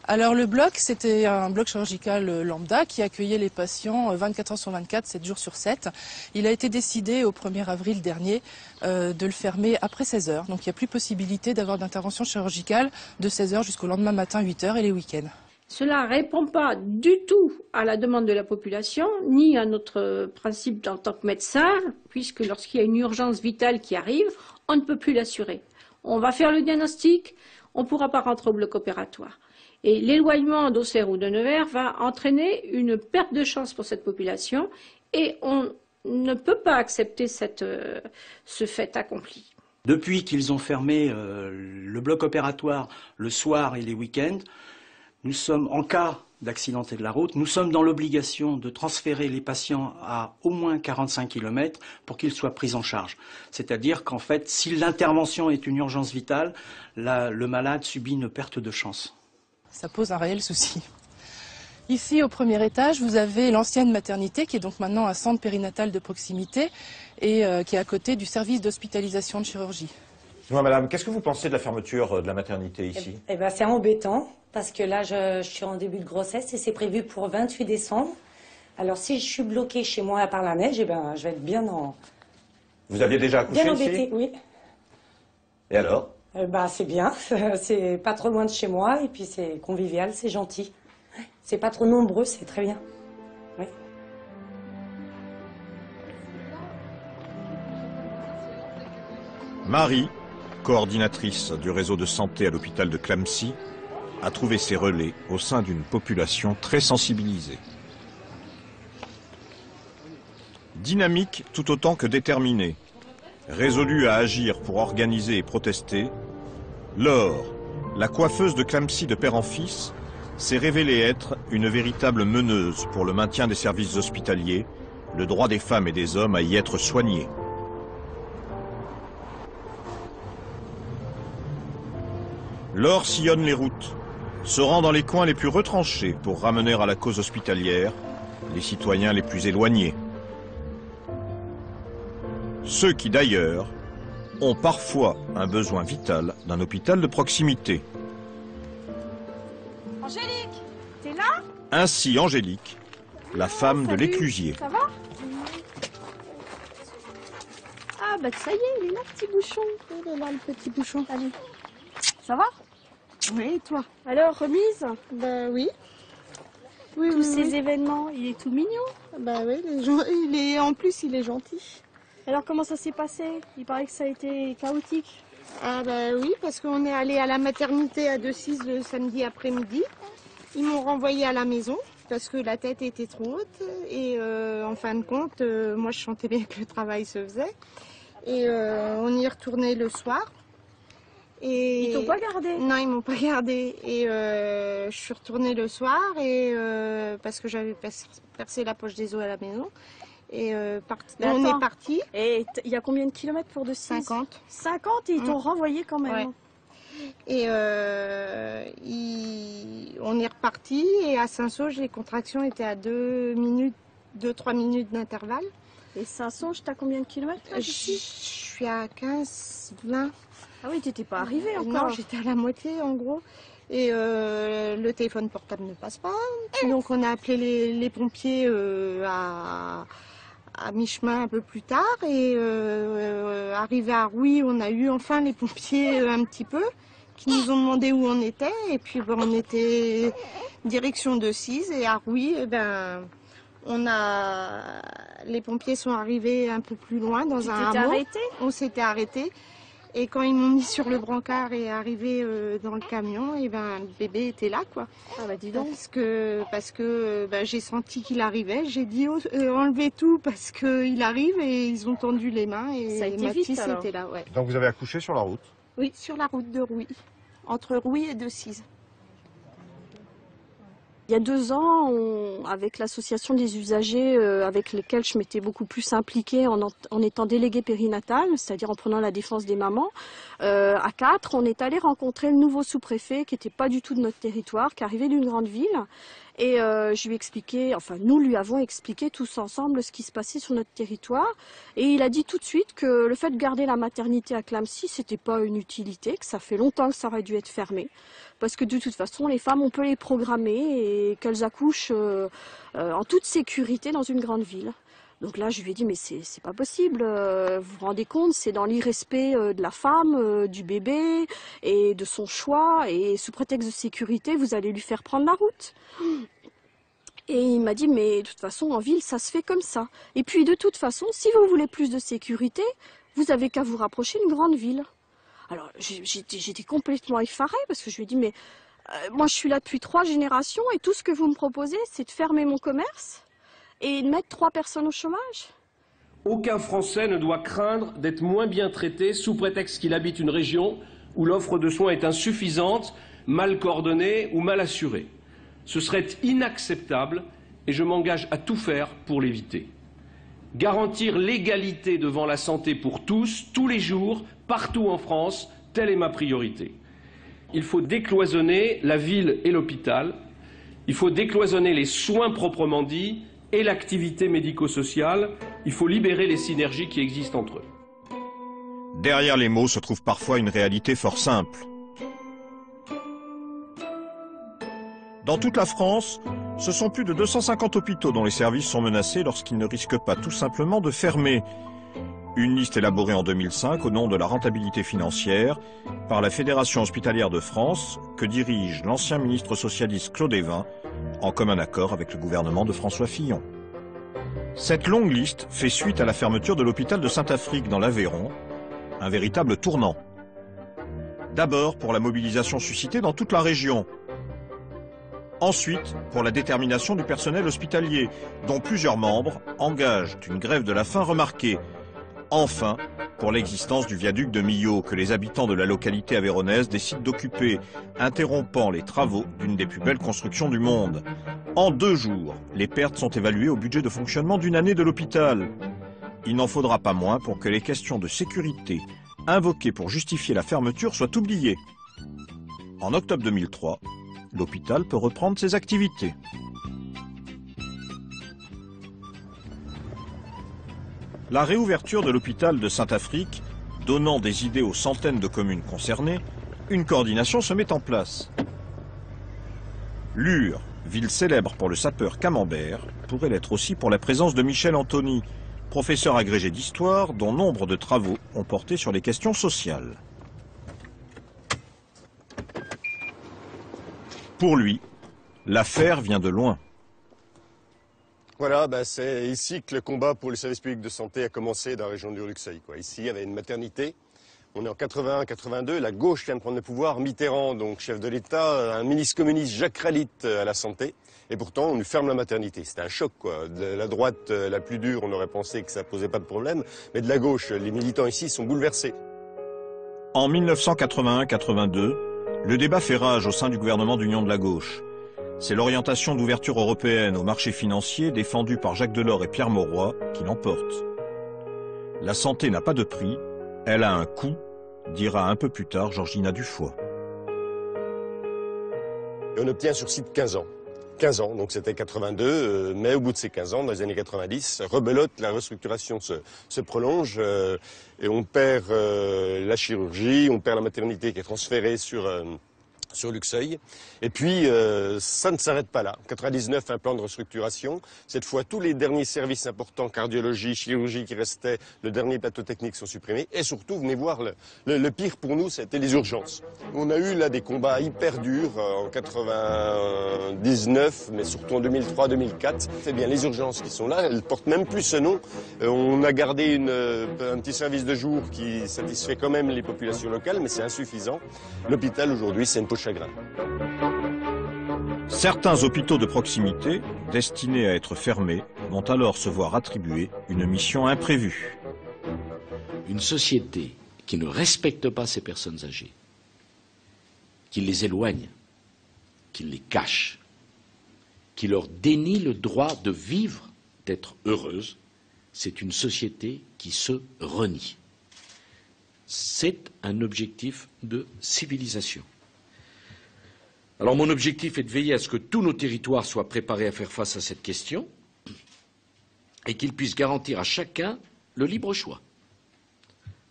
Alors, le bloc, c'était un bloc chirurgical lambda qui accueillait les patients 24 heures sur 24, 7 jours sur 7. Il a été décidé au 1er avril dernier de le fermer après 16 heures. Donc, il n'y a plus possibilité d'avoir d'intervention chirurgicale de 16 heures jusqu'au lendemain matin, 8 heures et les week-ends. Cela ne répond pas du tout à la demande de la population, ni à notre principe en tant que médecin, puisque lorsqu'il y a une urgence vitale qui arrive, on ne peut plus l'assurer. On va faire le diagnostic, on ne pourra pas rentrer au bloc opératoire. Et l'éloignement d'Auxerre ou de Nevers va entraîner une perte de chance pour cette population et on ne peut pas accepter ce fait accompli. Depuis qu'ils ont fermé le bloc opératoire le soir et les week-ends, nous sommes, en cas d'accidenté de la route, nous sommes dans l'obligation de transférer les patients à au moins 45 km pour qu'ils soient pris en charge. C'est-à-dire qu'en fait, si l'intervention est une urgence vitale, le malade subit une perte de chance. Ça pose un réel souci. Ici, au premier étage, vous avez l'ancienne maternité, qui est donc maintenant un centre périnatal de proximité et qui est à côté du service d'hospitalisation de chirurgie. Dis-moi, madame, qu'est-ce que vous pensez de la fermeture de la maternité ici? Eh ben, c'est embêtant, parce que là, je suis en début de grossesse et c'est prévu pour 28 décembre. Alors, si je suis bloquée chez moi par la neige, eh ben, je vais être bien en... Vous aviez déjà accouché bien ici? embêtée, oui. Et alors? C'est bien, c'est pas trop loin de chez moi et puis c'est convivial, c'est gentil. C'est pas trop nombreux, c'est très bien. Oui. Marie, coordinatrice du réseau de santé à l'hôpital de Clamecy, a trouvé ses relais au sein d'une population très sensibilisée. Dynamique tout autant que déterminée, résolue à agir pour organiser et protester, Laure, la coiffeuse de Clamecy de père en fils, s'est révélée être une véritable meneuse pour le maintien des services hospitaliers, le droit des femmes et des hommes à y être soignés. Laure sillonne les routes, se rend dans les coins les plus retranchés pour ramener à la cause hospitalière les citoyens les plus éloignés. Ceux qui, d'ailleurs, ont parfois un besoin vital d'un hôpital de proximité. Angélique, t'es là? Ainsi Angélique, la femme de l'éclusier. Ça va? Ah bah ça y est, il est là, petit bouchon. Il est là, le petit bouchon. Allez. Ça va? Oui, et toi? Alors, remise? Ben oui. Oui, Tous ces événements, il est tout mignon. Ben oui, en plus, il est gentil. Alors, comment ça s'est passé? Il paraît que ça a été chaotique. Ah ben oui, parce qu'on est allé à la maternité à Decize le samedi après-midi. Ils m'ont renvoyé à la maison parce que la tête était trop haute. Et en fin de compte, moi, je sentais bien que le travail se faisait. Et on y est retourné le soir. Et... Ils t'ont pas gardé? Non, ils m'ont pas gardé. Et je suis retournée le soir et parce que j'avais percé la poche des os à la maison. Et on est parti. Et il y a combien de kilomètres pour Decize? 50. 50 et ils t'ont renvoyé quand même. Ouais. Et on est reparti et à Saint-Sauge, les contractions étaient à 2-3 minutes d'intervalle. Et Saint-Sauge, t'as combien de kilomètres? Je suis à 15-20. Ah oui, t'étais pas arrivée encore? Non, j'étais à la moitié en gros. Et le téléphone portable ne passe pas. Donc on a appelé les pompiers à mi-chemin un peu plus tard. Et arrivé à Rouy, on a eu enfin les pompiers un petit peu, qui nous ont demandé où on était. Et puis ben, on était direction Decize. Et à Rouy, les pompiers sont arrivés un peu plus loin dans un hameau. Arrêté? On s'était arrêté. Et quand ils m'ont mis sur le brancard et arrivé dans le camion, et ben le bébé était là, quoi. Ah bah dis donc. Parce que j'ai senti qu'il arrivait. J'ai dit enlevez tout parce qu'il arrive et ils ont tendu les mains et ça a été vite, alors. Était là, ouais. Donc vous avez accouché sur la route? Oui, sur la route de Rouy, entre Rouy et Decize. Il y a 2 ans, avec l'association des usagers avec lesquels je m'étais beaucoup plus impliquée en étant déléguée périnatale, c'est-à-dire en prenant la défense des mamans, à 4, on est allé rencontrer le nouveau sous-préfet qui n'était pas du tout de notre territoire, qui arrivait d'une grande ville. Et je lui ai expliqué, enfin nous lui avons expliqué tous ensemble ce qui se passait sur notre territoire. Et il a dit tout de suite que le fait de garder la maternité à Clamecy, c'était pas une utilité, que ça fait longtemps que ça aurait dû être fermé. Parce que de toute façon, les femmes, on peut les programmer et qu'elles accouchent en toute sécurité dans une grande ville. Donc là, je lui ai dit, mais c'est pas possible, vous vous rendez compte, c'est dans l'irrespect de la femme, du bébé et de son choix, et sous prétexte de sécurité, vous allez lui faire prendre la route. Et il m'a dit, mais de toute façon, en ville, ça se fait comme ça. Et puis, de toute façon, si vous voulez plus de sécurité, vous avez qu'à vous rapprocher d'une grande ville. Alors, j'étais complètement effarée, parce que je lui ai dit, mais moi, je suis là depuis 3 générations, et tout ce que vous me proposez, c'est de fermer mon commerce et de mettre 3 personnes au chômage. Aucun Français ne doit craindre d'être moins bien traité sous prétexte qu'il habite une région où l'offre de soins est insuffisante, mal coordonnée ou mal assurée. Ce serait inacceptable et je m'engage à tout faire pour l'éviter. Garantir l'égalité devant la santé pour tous, tous les jours, partout en France, telle est ma priorité. Il faut décloisonner la ville et l'hôpital. Il faut décloisonner les soins proprement dits et l'activité médico-sociale. Il faut libérer les synergies qui existent entre eux. Derrière les mots se trouve parfois une réalité fort simple. Dans toute la France, ce sont plus de 250 hôpitaux dont les services sont menacés lorsqu'ils ne risquent pas tout simplement de fermer. Une liste élaborée en 2005 au nom de la rentabilité financière par la Fédération hospitalière de France que dirige l'ancien ministre socialiste Claude Évin en commun accord avec le gouvernement de François Fillon. Cette longue liste fait suite à la fermeture de l'hôpital de Saint-Affrique dans l'Aveyron, un véritable tournant. D'abord pour la mobilisation suscitée dans toute la région. Ensuite, pour la détermination du personnel hospitalier, dont plusieurs membres engagent une grève de la faim remarquée. Enfin, pour l'existence du viaduc de Millau que les habitants de la localité aveyronnaise décident d'occuper, interrompant les travaux d'une des plus belles constructions du monde. En 2 jours, les pertes sont évaluées au budget de fonctionnement d'une année de l'hôpital. Il n'en faudra pas moins pour que les questions de sécurité invoquées pour justifier la fermeture soient oubliées. En octobre 2003, l'hôpital peut reprendre ses activités. La réouverture de l'hôpital de Saint-Affrique, donnant des idées aux centaines de communes concernées, une coordination se met en place. Lure, ville célèbre pour le sapeur camembert, pourrait l'être aussi pour la présence de Michel Antony, professeur agrégé d'histoire dont nombre de travaux ont porté sur les questions sociales. Pour lui, l'affaire vient de loin. Voilà, c'est ici que le combat pour le service public de santé a commencé dans la région du Luxeuil. Ici, il y avait une maternité. On est en 81-82, la gauche vient de prendre le pouvoir, Mitterrand, donc chef de l'État, un ministre communiste, Jacques Ralit, à la santé. Et pourtant, on nous ferme la maternité. C'était un choc, quoi. De la droite la plus dure, on aurait pensé que ça posait pas de problème. Mais de la gauche, les militants ici sont bouleversés. En 1981-82, le débat fait rage au sein du gouvernement d'union de la gauche. C'est l'orientation d'ouverture européenne au marché financier défendue par Jacques Delors et Pierre Mauroy qui l'emporte. La santé n'a pas de prix, elle a un coût, dira un peu plus tard Georgina Dufoy. Et on obtient un sursis de 15 ans. 15 ans, donc c'était 82, mais au bout de ces 15 ans, dans les années 90, rebelote, la restructuration se prolonge et on perd la chirurgie, on perd la maternité qui est transférée sur Luxeuil. Et puis, ça ne s'arrête pas là. En 99, un plan de restructuration. Cette fois, tous les derniers services importants, cardiologie, chirurgie qui restaient, le dernier plateau technique sont supprimés. Et surtout, venez voir, le pire pour nous, c'était les urgences. On a eu là des combats hyper durs en 99, mais surtout en 2003-2004. C'est bien les urgences qui sont là, elles portent même plus ce nom. On a gardé un petit service de jour qui satisfait quand même les populations locales, mais c'est insuffisant. L'hôpital, aujourd'hui, c'est une peau de chagrin. Certains hôpitaux de proximité, destinés à être fermés, vont alors se voir attribuer une mission imprévue. Une société qui ne respecte pas ces personnes âgées, qui les éloigne, qui les cache, qui leur dénie le droit de vivre, d'être heureuse, c'est une société qui se renie. C'est un objectif de civilisation. Alors mon objectif est de veiller à ce que tous nos territoires soient préparés à faire face à cette question et qu'ils puissent garantir à chacun le libre choix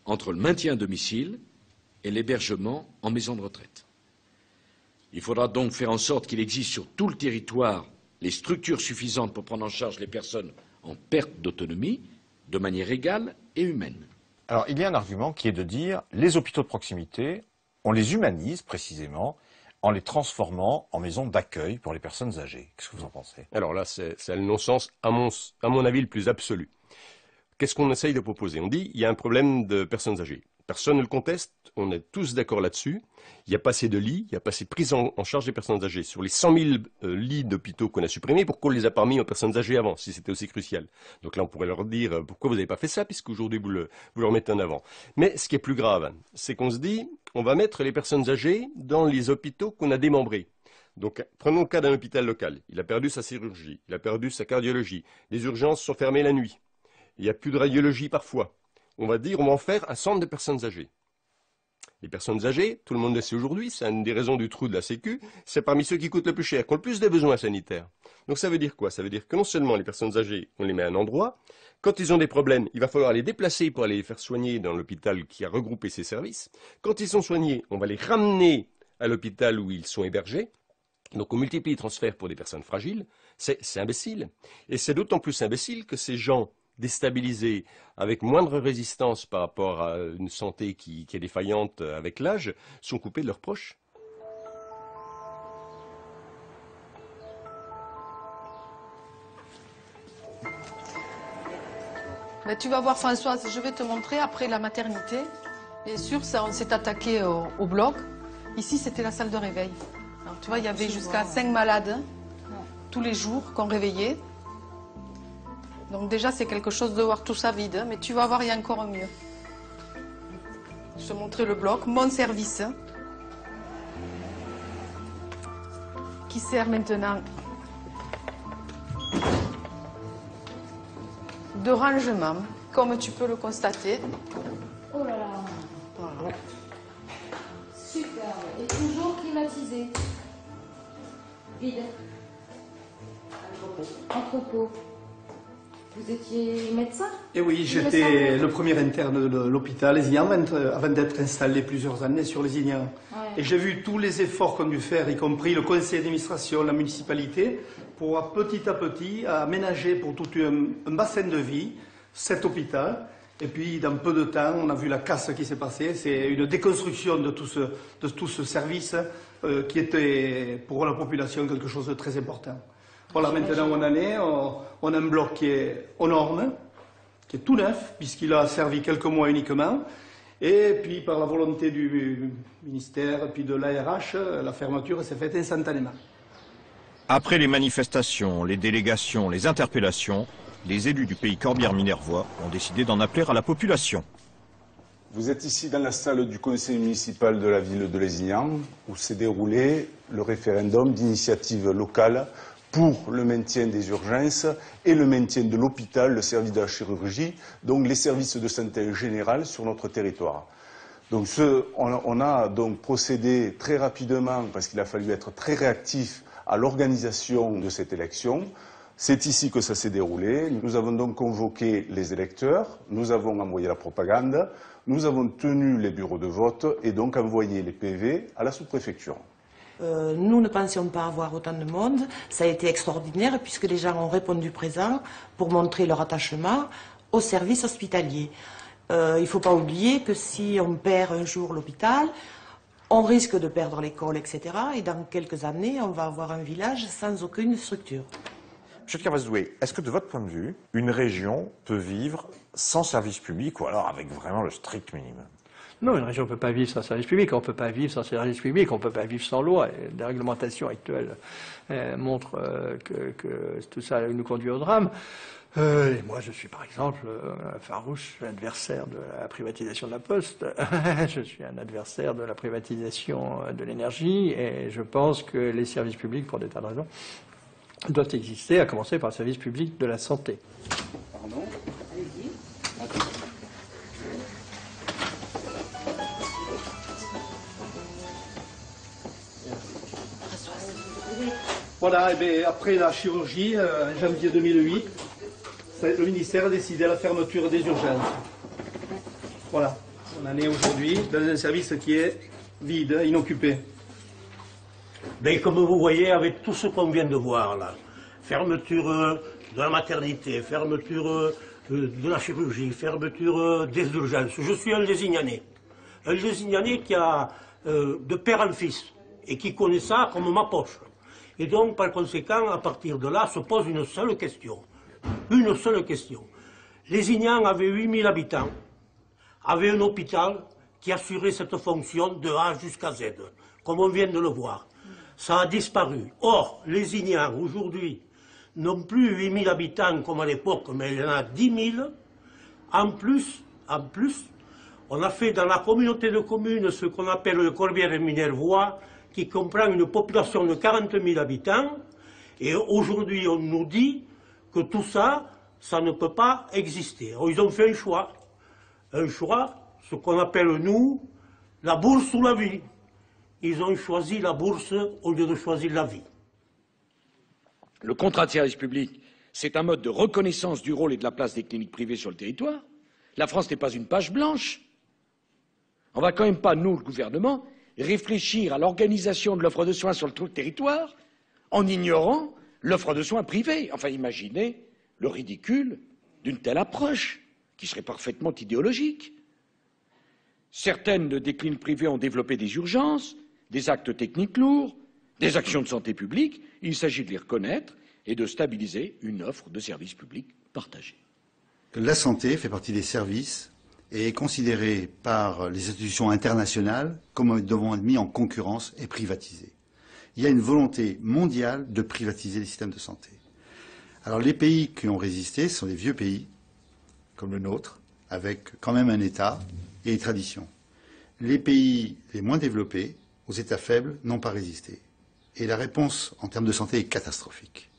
entre le maintien à domicile et l'hébergement en maison de retraite. Il faudra donc faire en sorte qu'il existe sur tout le territoire les structures suffisantes pour prendre en charge les personnes en perte d'autonomie de manière égale et humaine. Alors il y a un argument qui est de dire les hôpitaux de proximité, on les humanise précisément en les transformant en maisons d'accueil pour les personnes âgées. Qu'est-ce que vous en pensez? Alors là, c'est le non-sens, à mon avis, le plus absolu. Qu'est-ce qu'on essaye de proposer? On dit il y a un problème de personnes âgées. Personne ne le conteste, on est tous d'accord là-dessus. Il n'y a pas assez de lits, il n'y a pas assez de prise en charge des personnes âgées. Sur les 100 000 lits d'hôpitaux qu'on a supprimés, pourquoi on ne les a pas mis aux personnes âgées avant, si c'était aussi crucial? Donc là, on pourrait leur dire pourquoi vous n'avez pas fait ça, puisqu'aujourd'hui vous le remettez en avant. Mais ce qui est plus grave, c'est qu'on se dit on va mettre les personnes âgées dans les hôpitaux qu'on a démembrés. Donc, prenons le cas d'un hôpital local. Il a perdu sa chirurgie, il a perdu sa cardiologie. Les urgences sont fermées la nuit. Il n'y a plus de radiologie parfois. On va dire, on va en faire un centre de personnes âgées. Les personnes âgées, tout le monde le sait aujourd'hui, c'est une des raisons du trou de la Sécu, c'est parmi ceux qui coûtent le plus cher, qui ont le plus de besoins sanitaires. Donc ça veut dire quoi? Ça veut dire que non seulement les personnes âgées, on les met à un endroit, quand ils ont des problèmes, il va falloir les déplacer pour aller les faire soigner dans l'hôpital qui a regroupé ces services. Quand ils sont soignés, on va les ramener à l'hôpital où ils sont hébergés. Donc on multiplie les transferts pour des personnes fragiles. C'est imbécile. Et c'est d'autant plus imbécile que ces gens déstabilisés, avec moindre résistance par rapport à une santé qui est défaillante avec l'âge, sont coupés de leurs proches. Ben, tu vas voir Françoise, je vais te montrer après la maternité. Bien sûr, ça, on s'est attaqué au bloc. Ici, c'était la salle de réveil. Alors, tu vois, il y avait jusqu'à 5 malades tous les jours qu'on réveillait. Donc déjà, c'est quelque chose de voir tout ça vide, mais tu vas voir, il y a encore mieux. Je te montrer le bloc, mon service, qui sert maintenant de rangement, comme tu peux le constater. Oh là là. Voilà. Super. Et toujours climatisé. Vide. Entrepôt. Vous étiez médecin? Eh oui, j'étais le premier interne de l'hôpital lésinien avant d'être installé plusieurs années sur Lézignan. Ouais. Et j'ai vu tous les efforts qu'on a dû faire, y compris le conseil d'administration, la municipalité, pour petit à petit aménager pour tout un bassin de vie cet hôpital. Et puis, dans peu de temps, on a vu la casse qui s'est passée. C'est une déconstruction de tout ce service qui était pour la population quelque chose de très important. Voilà, maintenant on en est, on a un bloc qui est aux normes, qui est tout neuf, puisqu'il a servi quelques mois uniquement, et puis par la volonté du ministère, puis de l'ARH, la fermeture s'est faite instantanément. Après les manifestations, les délégations, les interpellations, les élus du pays Corbière-Minervois ont décidé d'en appeler à la population. Vous êtes ici dans la salle du conseil municipal de la ville de Lézignan, où s'est déroulé le référendum d'initiative locale pour le maintien des urgences et le maintien de l'hôpital, le service de la chirurgie, donc les services de santé en général sur notre territoire. Donc on a donc procédé très rapidement, parce qu'il a fallu être très réactif à l'organisation de cette élection. C'est ici que ça s'est déroulé. Nous avons donc convoqué les électeurs, nous avons envoyé la propagande, nous avons tenu les bureaux de vote et donc envoyé les PV à la sous-préfecture. Nous ne pensions pas avoir autant de monde. Ça a été extraordinaire puisque les gens ont répondu présent pour montrer leur attachement au service hospitalier. Il ne faut pas oublier que si on perd un jour l'hôpital, on risque de perdre l'école, etc. Et dans quelques années, on va avoir un village sans aucune structure. Monsieur de Carvaz-Doué, est-ce que de votre point de vue, une région peut vivre sans service public ou alors avec vraiment le strict minimum? Non, une région ne peut pas vivre sans service public, on ne peut pas vivre sans service public, on ne peut pas vivre sans loi. La réglementation actuelle montre que tout ça nous conduit au drame. Et moi, je suis par exemple un farouche adversaire de la privatisation de la Poste. Je suis un adversaire de la privatisation de l'énergie et je pense que les services publics, pour des tas de raisons, doivent exister, à commencer par le service public de la santé. Pardon ? Allez-y. Voilà, et bien, après la chirurgie, en janvier 2008, le ministère a décidé la fermeture des urgences. Voilà, on en est aujourd'hui dans un service qui est vide, inoccupé. Ben, comme vous voyez, avec tout ce qu'on vient de voir là, fermeture de la maternité, fermeture de la chirurgie, fermeture des urgences, je suis un Lézignanais. Un Lézignanais qui a de père en fils et qui connaît ça comme ma poche. Et donc, par conséquent, à partir de là, se pose une seule question. Une seule question. Lézignan avait 8000 habitants, avait un hôpital qui assurait cette fonction de A jusqu'à Z, comme on vient de le voir. Ça a disparu. Or, Lézignan, aujourd'hui, n'ont plus 8000 habitants comme à l'époque, mais il y en a 10 000. En plus, on a fait dans la communauté de communes ce qu'on appelle le Corbière-Minervois, qui comprend une population de 40 000 habitants. Et aujourd'hui, on nous dit que tout ça, ça ne peut pas exister. Alors, ils ont fait un choix, ce qu'on appelle, nous, la bourse ou la vie. Ils ont choisi la bourse au lieu de choisir la vie. Le contrat de service public, c'est un mode de reconnaissance du rôle et de la place des cliniques privées sur le territoire. La France n'est pas une page blanche. On ne va quand même pas, nous, le gouvernement, réfléchir à l'organisation de l'offre de soins sur le territoire en ignorant l'offre de soins privée. Enfin, imaginez le ridicule d'une telle approche, qui serait parfaitement idéologique. Certaines des cliniques privées ont développé des urgences, des actes techniques lourds, des actions de santé publique. Il s'agit de les reconnaître et de stabiliser une offre de services publics partagée. La santé fait partie des services et est considérée par les institutions internationales comme devant être mis en concurrence et privatisé. Il y a une volonté mondiale de privatiser les systèmes de santé. Alors les pays qui ont résisté sont des vieux pays, comme le nôtre, avec quand même un État et des traditions. Les pays les moins développés, aux États faibles, n'ont pas résisté. Et la réponse en termes de santé est catastrophique.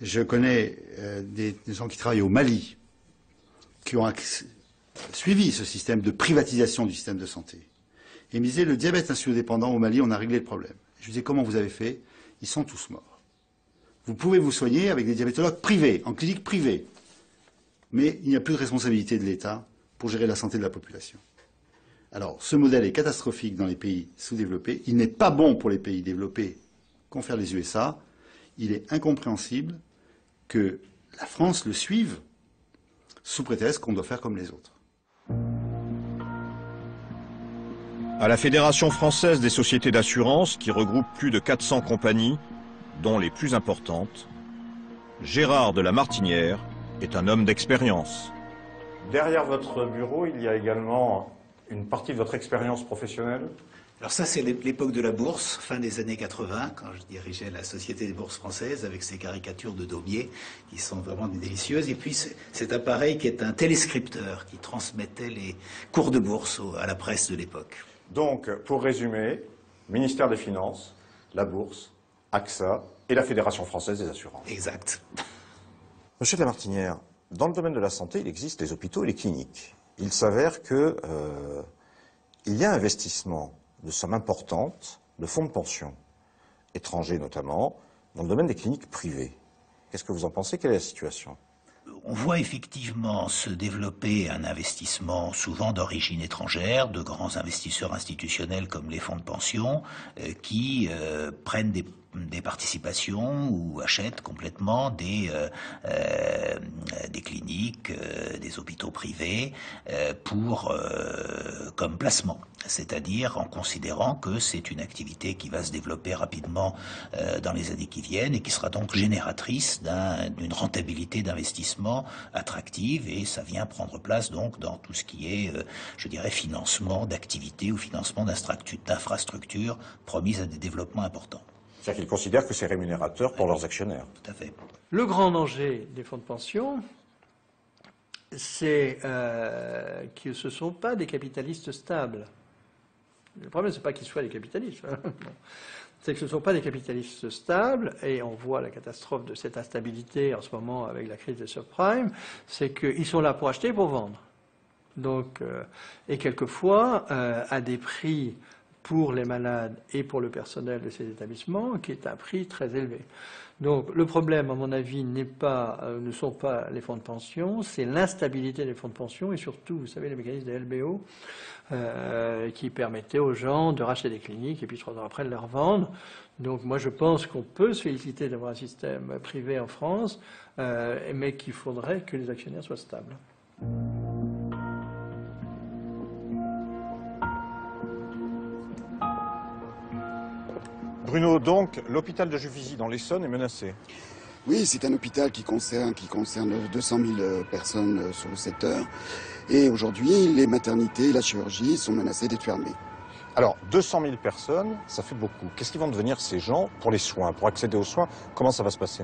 Je connais des gens qui travaillent au Mali, qui ont suivi ce système de privatisation du système de santé. Et ils me disaient, le diabète insulino-dépendant au Mali, on a réglé le problème. Je lui disais, comment vous avez fait? Ils sont tous morts. Vous pouvez vous soigner avec des diabétologues privés, en clinique privée. Mais il n'y a plus de responsabilité de l'État pour gérer la santé de la population. Alors, ce modèle est catastrophique dans les pays sous-développés. Il n'est pas bon pour les pays développés qu'ont fait les USA. Il est incompréhensible que la France le suive sous prétexte qu'on doit faire comme les autres. À la Fédération française des sociétés d'assurance, qui regroupe plus de 400 compagnies, dont les plus importantes, Gérard de la Martinière est un homme d'expérience. Derrière votre bureau, il y a également une partie de votre expérience professionnelle. Alors ça, c'est l'époque de la bourse, fin des années 80, quand je dirigeais la Société des bourses françaises avec ces caricatures de Daumier qui sont vraiment délicieuses. Et puis cet appareil qui est un téléscripteur qui transmettait les cours de bourse à la presse de l'époque. Donc, pour résumer, ministère des Finances, la Bourse, AXA et la Fédération française des assurances. Exact. Monsieur de la Martinière, dans le domaine de la santé, il existe les hôpitaux et les cliniques. Il s'avère que il y a investissement de sommes importantes, de fonds de pension, étrangers notamment, dans le domaine des cliniques privées. Qu'est-ce que vous en pensez? Quelle est la situation? On voit effectivement se développer un investissement souvent d'origine étrangère, de grands investisseurs institutionnels comme les fonds de pension, qui prennent des participations ou achètent complètement des cliniques, des hôpitaux privés comme placement. C'est-à-dire en considérant que c'est une activité qui va se développer rapidement dans les années qui viennent et qui sera donc génératrice d'une rentabilité d'investissement attractive, et ça vient prendre place donc dans tout ce qui est, je dirais, financement d'activités ou financement d'infrastructures promises à des développements importants. C'est-à-dire qu'ils considèrent que c'est rémunérateur pour leurs actionnaires. Tout à fait. Le grand danger des fonds de pension, c'est que ce ne sont pas des capitalistes stables. Le problème, ce n'est pas qu'ils soient des capitalistes. C'est que ce ne sont pas des capitalistes stables, et on voit la catastrophe de cette instabilité en ce moment avec la crise des subprimes, c'est qu'ils sont là pour acheter et pour vendre. Donc, et quelquefois, à des prix pour les malades et pour le personnel de ces établissements, qui est un prix très élevé. Donc le problème, à mon avis, ne sont pas les fonds de pension, c'est l'instabilité des fonds de pension et surtout, vous savez, les mécanismes des LBO qui permettaient aux gens de racheter des cliniques et puis 3 ans après de les revendre. Donc moi je pense qu'on peut se féliciter d'avoir un système privé en France, mais qu'il faudrait que les actionnaires soient stables. Bruno, donc, l'hôpital de Juvisy dans l'Essonne est menacé. Oui, c'est un hôpital qui concerne 200 000 personnes sur le secteur. Et aujourd'hui, les maternités et la chirurgie sont menacées d'être fermées. Alors, 200 000 personnes, ça fait beaucoup. Qu'est-ce qu'ils vont devenir ces gens pour les soins, pour accéder aux soins? Comment ça va se passer?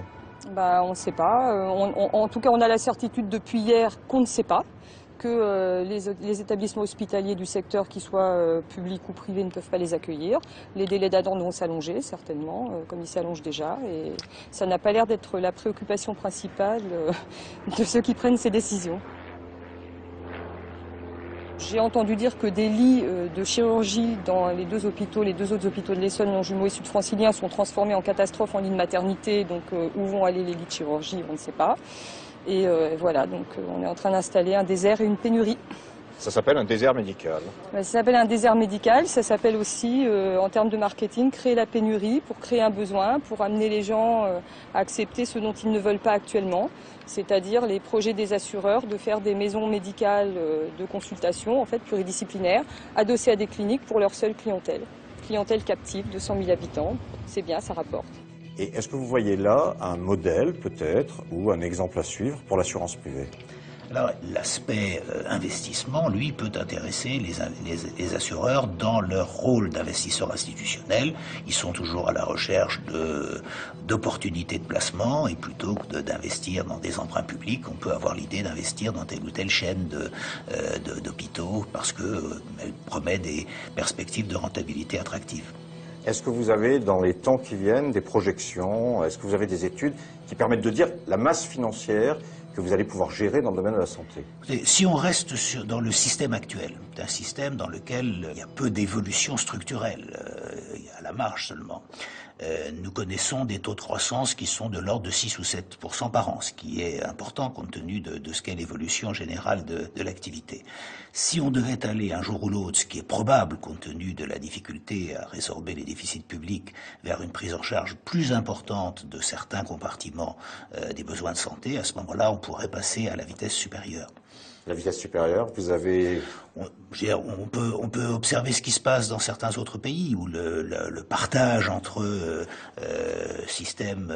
On ne sait pas. En tout cas, on a la certitude depuis hier qu'on ne sait pas, que les établissements hospitaliers du secteur, qu'ils soient publics ou privés, ne peuvent pas les accueillir. Les délais d'attente vont s'allonger, certainement, comme ils s'allongent déjà. Et ça n'a pas l'air d'être la préoccupation principale de ceux qui prennent ces décisions. J'ai entendu dire que des lits de chirurgie dans les deux autres hôpitaux de l'Essonne, Longjumeau et Sud-Francilien, sont transformés en catastrophe en lits de maternité. Donc où vont aller les lits de chirurgie, on ne sait pas. Et voilà, donc on est en train d'installer un désert et une pénurie. Ça s'appelle un désert médical. Ça s'appelle un désert médical, ça s'appelle aussi, en termes de marketing, créer la pénurie pour créer un besoin, pour amener les gens à accepter ce dont ils ne veulent pas actuellement, c'est-à-dire les projets des assureurs de faire des maisons médicales de consultation, en fait pluridisciplinaires, adossées à des cliniques pour leur seule clientèle. Clientèle captive de 100 000 habitants, c'est bien, ça rapporte. Et est-ce que vous voyez là un modèle, peut-être, ou un exemple à suivre pour l'assurance privée? Alors, l'aspect investissement, lui, peut intéresser les assureurs dans leur rôle d'investisseurs institutionnels. Ils sont toujours à la recherche d'opportunités de placement, et plutôt que d'investir dans des emprunts publics, on peut avoir l'idée d'investir dans telle ou telle chaîne d'hôpitaux parce qu'elle promet des perspectives de rentabilité attractives. Est-ce que vous avez, dans les temps qui viennent, des projections? Est-ce que vous avez des études qui permettent de dire la masse financière que vous allez pouvoir gérer dans le domaine de la santé? Si on reste dans le système actuel, un système dans lequel il y a peu d'évolution structurelle, il y a la marge seulement, nous connaissons des taux de croissance qui sont de l'ordre de 6 ou 7% par an, ce qui est important compte tenu de ce qu'est l'évolution générale de l'activité. Si on devait aller un jour ou l'autre, ce qui est probable compte tenu de la difficulté à résorber les déficits publics, vers une prise en charge plus importante de certains compartiments des besoins de santé, à ce moment-là, on pourrait passer à la vitesse supérieure. La vitesse supérieure, vous avez... On peut observer ce qui se passe dans certains autres pays où le partage entre systèmes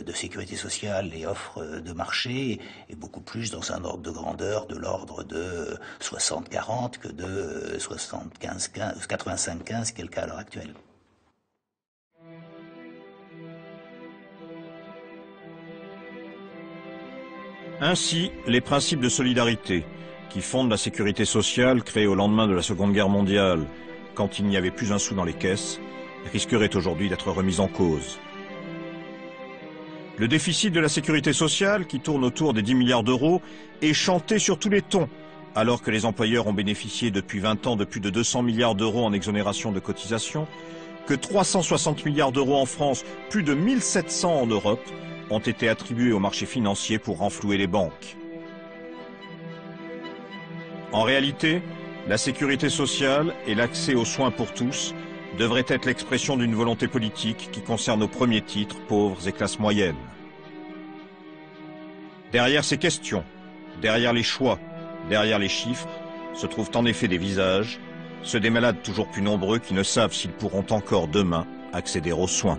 de sécurité sociale et offres de marché est beaucoup plus dans un ordre de grandeur de l'ordre de 60-40 que de 85-15, qui est le cas à l'heure actuelle. Ainsi, les principes de solidarité qui fondent la sécurité sociale créée au lendemain de la Seconde Guerre mondiale, quand il n'y avait plus un sou dans les caisses, risqueraient aujourd'hui d'être remis en cause. Le déficit de la sécurité sociale, qui tourne autour des 10 milliards d'euros, est chanté sur tous les tons, alors que les employeurs ont bénéficié depuis 20 ans de plus de 200 milliards d'euros en exonération de cotisations, que 360 milliards d'euros en France, plus de 1700 en Europe, ont été attribués au marché financier pour renflouer les banques. En réalité, la sécurité sociale et l'accès aux soins pour tous devraient être l'expression d'une volonté politique qui concerne au premier titre pauvres et classes moyennes. Derrière ces questions, derrière les choix, derrière les chiffres, se trouvent en effet des visages, ceux des malades toujours plus nombreux qui ne savent s'ils pourront encore demain accéder aux soins.